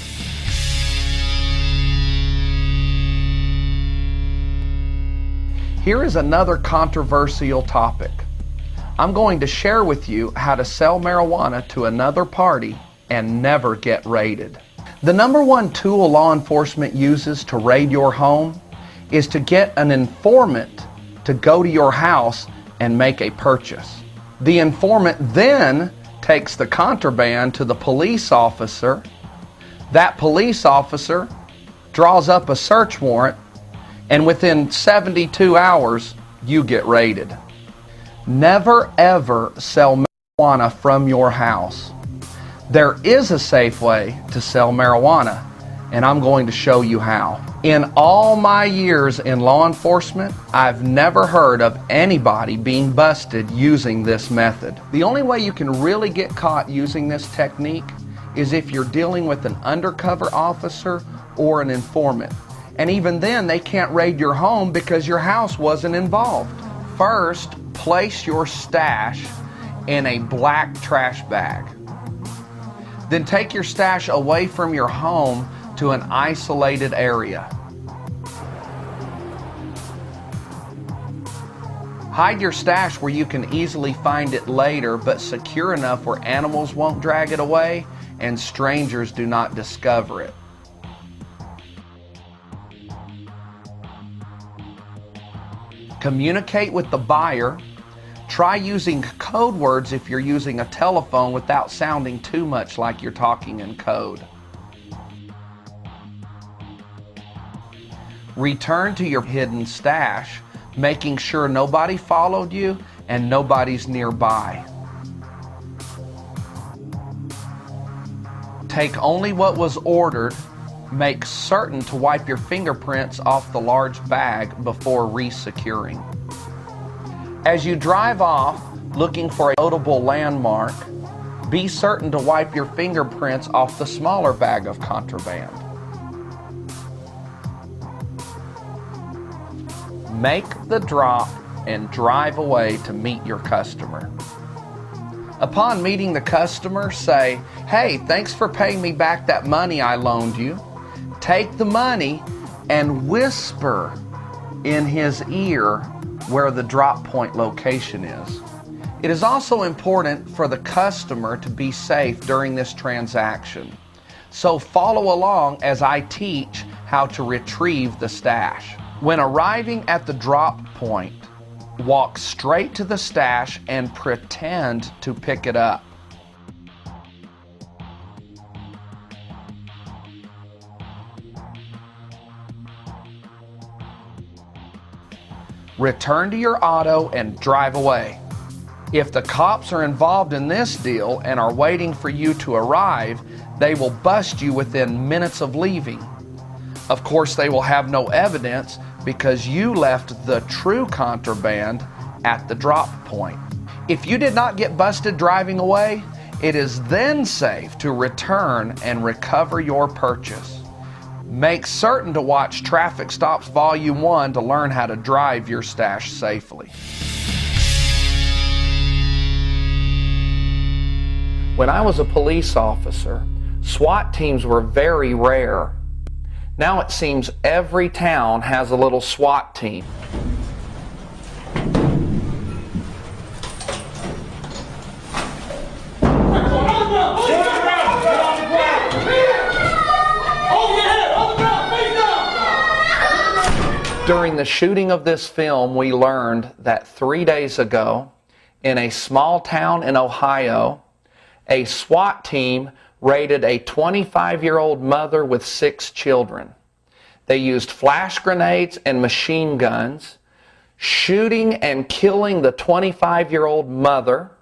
Here is another controversial topic. I'm going to share with you how to sell marijuana to another party and never get raided. The number one tool law enforcement uses to raid your home is to get an informant to go to your house and make a purchase. The informant then takes the contraband to the police officer. That police officer draws up a search warrant, and within 72 hours, you get raided. Never ever sell marijuana from your house. There is a safe way to sell marijuana, and I'm going to show you how. In all my years in law enforcement, I've never heard of anybody being busted using this method. The only way you can really get caught using this technique is if you're dealing with an undercover officer or an informant. And even then, they can't raid your home because your house wasn't involved. First, place your stash in a black trash bag. Then take your stash away from your home to an isolated area. Hide your stash where you can easily find it later, but secure enough where animals won't drag it away and strangers do not discover it. Communicate with the buyer. Try using code words if you're using a telephone without sounding too much like you're talking in code. Return to your hidden stash, making sure nobody followed you and nobody's nearby. Take only what was ordered, Make certain to wipe your fingerprints off the large bag before resecuring. As you drive off looking for a notable landmark, be certain to wipe your fingerprints off the smaller bag of contraband. Make the drop and drive away to meet your customer. Upon meeting the customer, say, "Hey, thanks for paying me back that money I loaned you." Take the money and whisper in his ear where the drop point location is. It is also important for the customer to be safe during this transaction. So follow along as I teach how to retrieve the stash. When arriving at the drop point, walk straight to the stash and pretend to pick it up. Return to your auto and drive away. If the cops are involved in this deal and are waiting for you to arrive, they will bust you within minutes of leaving. Of course, they will have no evidence because you left the true contraband at the drop point. If you did not get busted driving away, it is then safe to return and recover your purchase. Make certain to watch Traffic Stops Volume 1 to learn how to drive your stash safely. When I was a police officer, SWAT teams were very rare. Now it seems every town has a little SWAT team. During the shooting of this film, we learned that 3 days ago, in a small town in Ohio, a SWAT team raided a 25-year-old mother with 6 children. They used flash grenades and machine guns, shooting and killing the 25-year-old mother,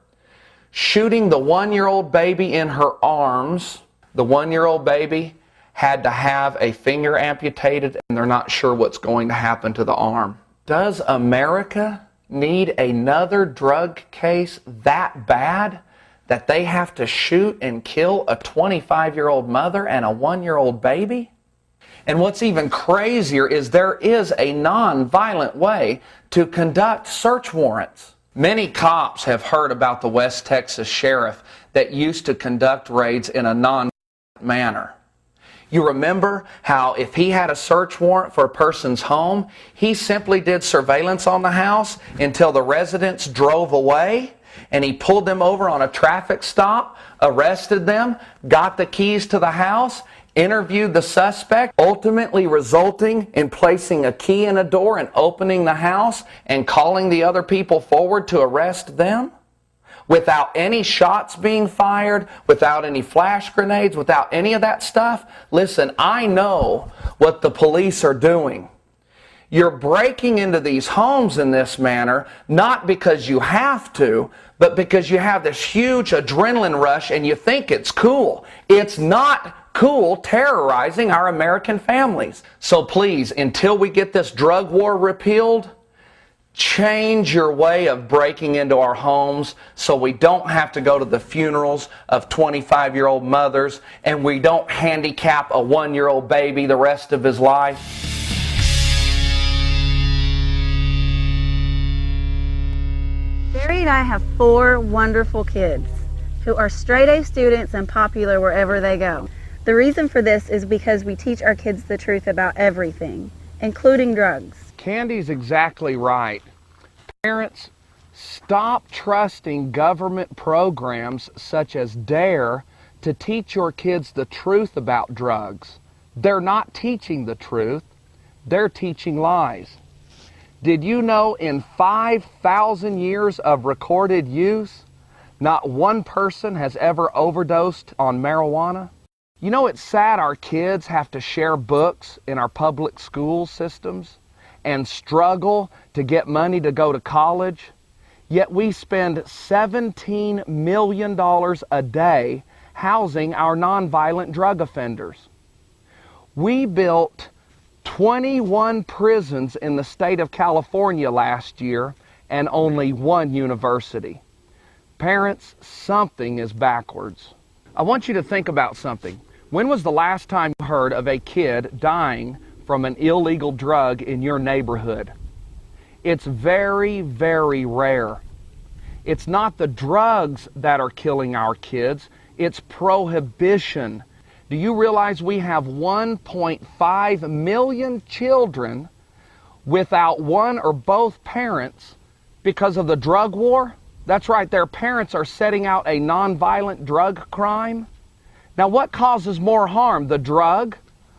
shooting the 1-year-old baby in her arms. The 1-year-old baby had to have a finger amputated, and they're not sure what's going to happen to the arm. Does America need another drug case that bad that they have to shoot and kill a 25-year-old mother and a 1-year-old baby? And what's even crazier is there is a non-violent way to conduct search warrants. Many cops have heard about the West Texas sheriff that used to conduct raids in a non-violent manner. You remember how if he had a search warrant for a person's home, he simply did surveillance on the house until the residents drove away, and he pulled them over on a traffic stop, arrested them, got the keys to the house, interviewed the suspect, ultimately resulting in placing a key in a door and opening the house and calling the other people forward to arrest them? Without any shots being fired, without any flash grenades, without any of that stuff. Listen, I know what the police are doing. You're breaking into these homes in this manner, not because you have to, but because you have this huge adrenaline rush and you think it's cool. It's not cool terrorizing our American families. So please, until we get this drug war repealed, change your way of breaking into our homes so we don't have to go to the funerals of 25-year-old mothers and we don't handicap a 1-year-old baby the rest of his life. Barry and I have 4 wonderful kids who are straight-A students and popular wherever they go. The reason for this is because we teach our kids the truth about everything, including drugs. Candy's exactly right. Parents, stop trusting government programs such as DARE to teach your kids the truth about drugs. They're not teaching the truth, they're teaching lies. Did you know in 5,000 years of recorded use, not one person has ever overdosed on marijuana? You know, it's sad our kids have to share books in our public school systems and struggle to get money to go to college, yet we spend $17 million a day housing our nonviolent drug offenders. We built 21 prisons in the state of California last year and only one university. Parents, something is backwards. I want you to think about something. When was the last time you heard of a kid dying from an illegal drug in your neighborhood? It's very, very rare. It's not the drugs that are killing our kids, it's prohibition. Do you realize we have 1.5 million children without one or both parents because of the drug war? That's right, their parents are setting out a nonviolent drug crime. Now what causes more harm, the drug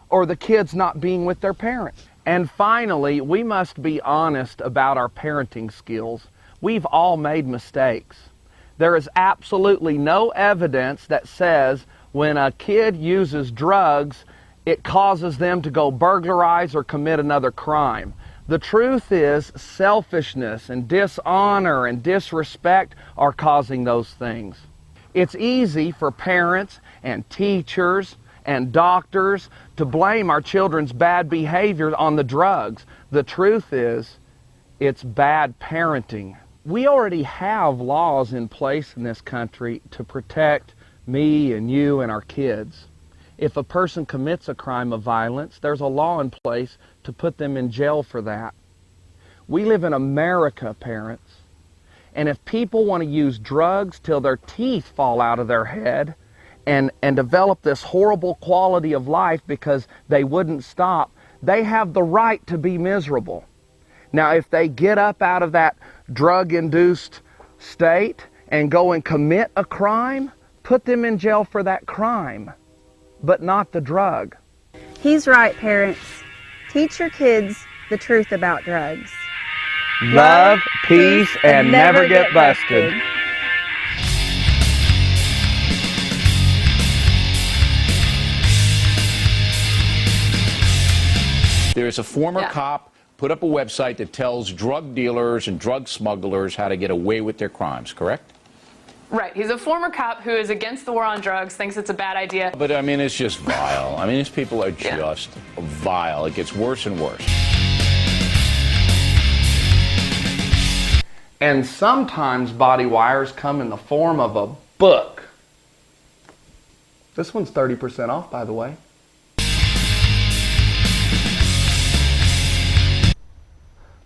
or the kids not being with their parents? And finally, we must be honest about our parenting skills. We've all made mistakes. There is absolutely no evidence that says when a kid uses drugs, it causes them to go burglarize or commit another crime. The truth is selfishness and dishonor and disrespect are causing those things. It's easy for parents and teachers and doctors to blame our children's bad behavior on the drugs. The truth is, it's bad parenting. We already have laws in place in this country to protect me and you and our kids. If a person commits a crime of violence, there's a law in place to put them in jail for that. We live in America, parents, and if people want to use drugs till their teeth fall out of their head and develop this horrible quality of life because they wouldn't stop, they have the right to be miserable. Now, if they get up out of that drug-induced state and go and commit a crime, put them in jail for that crime, but not the drug. He's right, parents. Teach your kids the truth about drugs. Love, peace, and never get busted. There's a former cop put up a website that tells drug dealers and drug smugglers how to get away with their crimes, correct? Right. He's a former cop who is against the war on drugs, thinks it's a bad idea. But, I mean, it's just vile. I mean, these people are just vile. It gets worse and worse. And sometimes body wires come in the form of a book. This one's 30% off, by the way.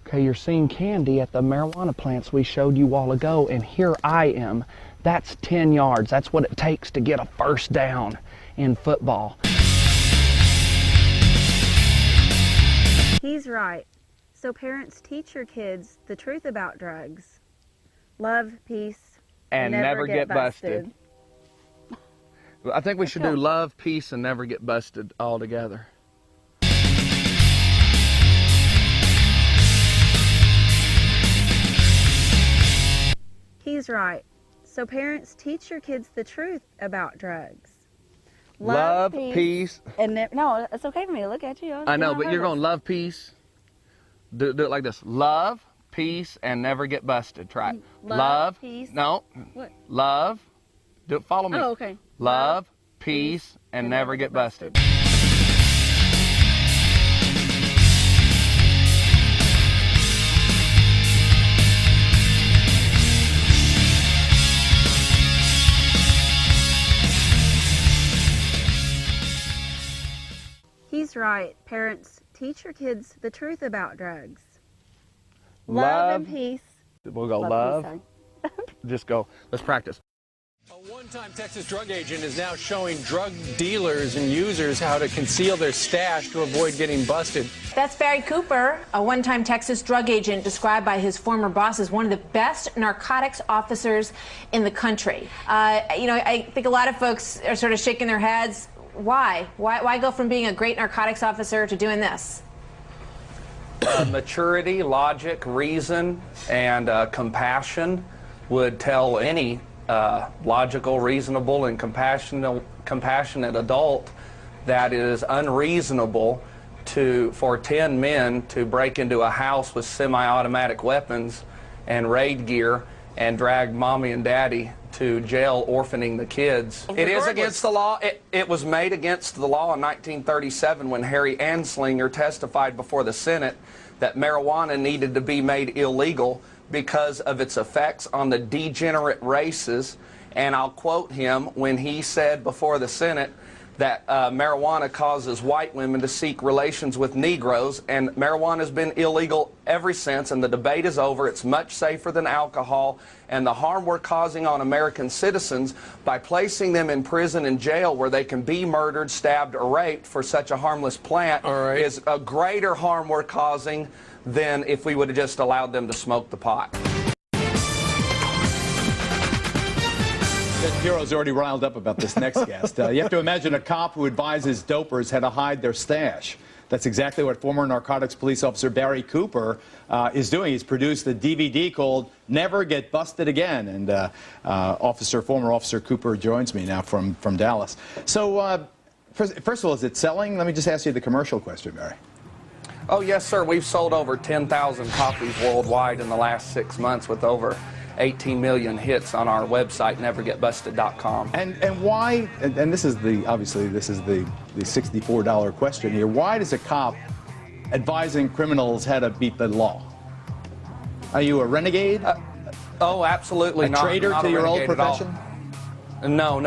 Okay, you're seeing candy at the marijuana plants we showed you a while ago, and here I am. That's 10 yards. That's what it takes to get a first down in football. He's right. So parents, teach your kids the truth about drugs. Love, peace, and never get busted. I think we should do love, peace, and never get busted all together. He's right. So parents, teach your kids the truth about drugs. Love, peace. And no, it's okay for me to look at you. I know, but you're going love, peace. Do it like this. Love, peace, and never get busted. Try it. Love, peace. No. What? Love. Follow me. Oh, okay. Love, peace, and never get busted. He's right. Parents, teach your kids the truth about drugs. Love and peace. We'll go love. Just go. Let's practice. A one-time Texas drug agent is now showing drug dealers and users how to conceal their stash to avoid getting busted. That's Barry Cooper, a one-time Texas drug agent described by his former boss as one of the best narcotics officers in the country. I think a lot of folks are sort of shaking their heads. Why? Why go from being a great narcotics officer to doing this? Maturity, logic, reason, and compassion would tell any logical, reasonable, and compassionate adult that it is unreasonable for 10 men to break into a house with semi-automatic weapons and raid gear and drag mommy and daddy to jail orphaning the kids. It is against the law. It was made against the law in 1937 when Harry Anslinger testified before the Senate that marijuana needed to be made illegal because of its effects on the degenerate races. And I'll quote him when he said before the Senate that marijuana causes white women to seek relations with Negroes, and marijuana has been illegal ever since, and the debate is over. It's much safer than alcohol, and the harm we're causing on American citizens by placing them in prison and jail where they can be murdered, stabbed, or raped for such a harmless plant is a greater harm we're causing than if we would have just allowed them to smoke the pot. Hero's already riled up about this next guest. You have to imagine a cop who advises dopers how to hide their stash. That's exactly what former narcotics police officer Barry Cooper is doing. He's produced a DVD called Never Get Busted Again. And former Officer Cooper joins me now from Dallas. So, first of all, is it selling? Let me just ask you the commercial question, Barry. Oh, yes, sir. We've sold over 10,000 copies worldwide in the last 6 months with over 18 million hits on our website, NeverGetBusted.com. And why, and this is obviously this is the $64 question here, why does a cop advising criminals how to beat the law? Are you a renegade? Oh, absolutely not. A traitor to your old profession? No.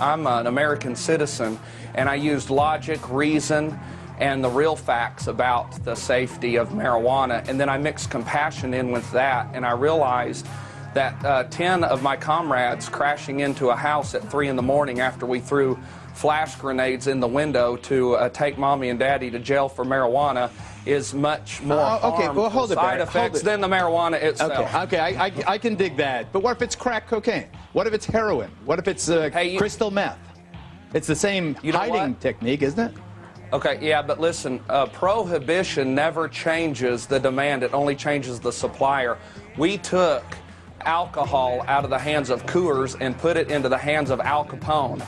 I'm an American citizen, and I used logic, reason, and the real facts about the safety of marijuana, and then I mixed compassion in with that, and I realized that 10 of my comrades crashing into a house at 3 in the morning after we threw flash grenades in the window to take mommy and daddy to jail for marijuana is much more side effects than the marijuana itself. Okay, I can dig that. But what if it's crack cocaine? What if it's heroin? What if it's crystal meth? It's the same hiding technique, isn't it? Okay, yeah, but listen, prohibition never changes the demand. It only changes the supplier. We took alcohol out of the hands of Coors and put it into the hands of Al Capone.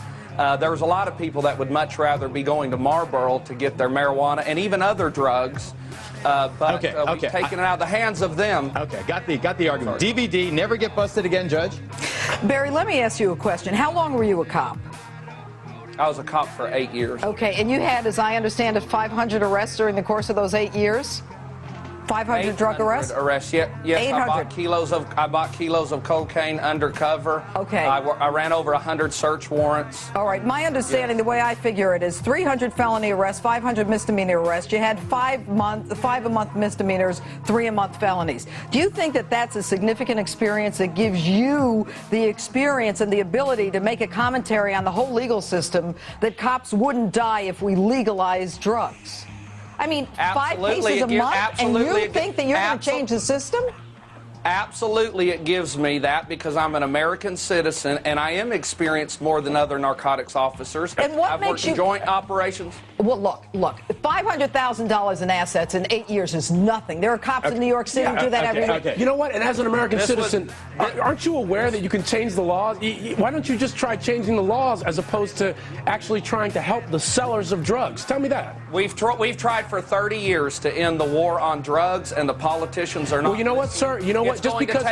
There was a lot of people that would much rather be going to Marlboro to get their marijuana and even other drugs, but we've taken it out of the hands of them. Okay, got the argument. Sorry. DVD, Never Get Busted Again, Judge. Barry, let me ask you a question. How long were you a cop? I was a cop for 8 years. Okay, and you had, as I understand it, 500 arrests during the course of those 8 years? 500 drug arrests? Yes. 800. I bought kilos of cocaine undercover. Okay. I ran over 100 search warrants. All right. My understanding, the way I figure it, is 300 felony arrests, 500 misdemeanor arrests. You had 5 a month misdemeanors, 3 a month felonies. Do you think that that's a significant experience that gives you the experience and the ability to make a commentary on the whole legal system that cops wouldn't die if we legalized drugs? I mean, Absolutely. 5 cases a month, and you think that you're going to change the system? Absolutely, it gives me that because I'm an American citizen and I am experienced more than other narcotics officers. And what I've makes worked you in joint operations? Well, look, $500,000 in assets in 8 years is nothing. There are cops in New York City who do that every week. You know what? And as an American citizen, aren't you aware that you can change the laws? Why don't you just try changing the laws as opposed to actually trying to help the sellers of drugs? Tell me that. We've tried for 30 years to end the war on drugs, and the politicians are not. Well, you know what, sir? You know what? Just because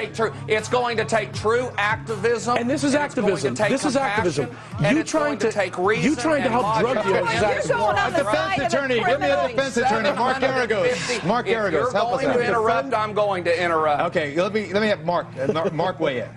it's going to take true activism. And this is activism. This is activism. You trying to take reason. You trying to help drug dealers? A defense attorney. Give me a defense attorney. Mark Aragos. Mark Aragos, help us out. If you're going to interrupt, I'm going to interrupt. Okay, let me have Mark weigh in.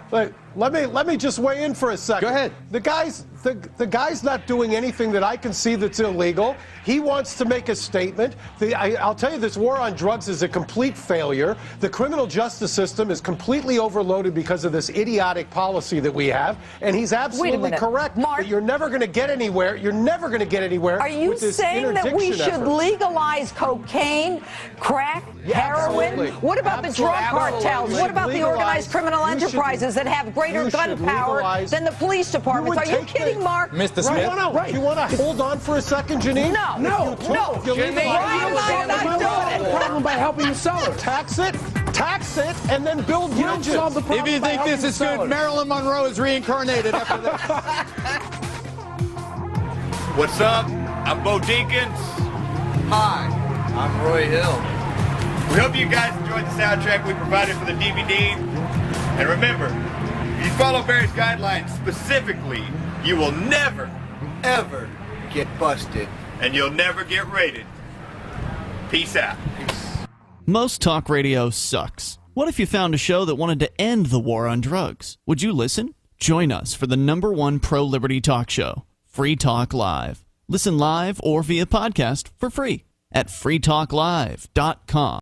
But let me just weigh in for a second. Go ahead. The guy's not doing anything that I can see that's illegal. He wants to make a statement. I'll tell you, this war on drugs is a complete failure. The criminal justice system is completely overloaded because of this idiotic policy that we have. And he's absolutely correct. Mark, but you're never going to get anywhere. You're never going to get anywhere. Are you with this saying that we should effort. legalize cocaine, crack, heroin? Absolutely. What about the drug cartels? What about the organized criminal enterprises that have greater gun power than the police departments? Are you kidding, Mark? Mr. Smith. You want to hold on for a second, Janine? No. Janine, I'm not doing it. Problem by helping the seller. Tax it, and then build bridges. If you think this is good, Marilyn Monroe is reincarnated after this. What's up? I'm Bo Deakins. Hi, I'm Roy Hill. We hope you guys enjoyed the soundtrack we provided for the DVD. And remember, if If you follow Barry's guidelines specifically, you will never, ever get busted. And you'll never get raided. Peace out. Most talk radio sucks. What if you found a show that wanted to end the war on drugs? Would you listen? Join us for the #1 pro-liberty talk show, Free Talk Live. Listen live or via podcast for free at freetalklive.com.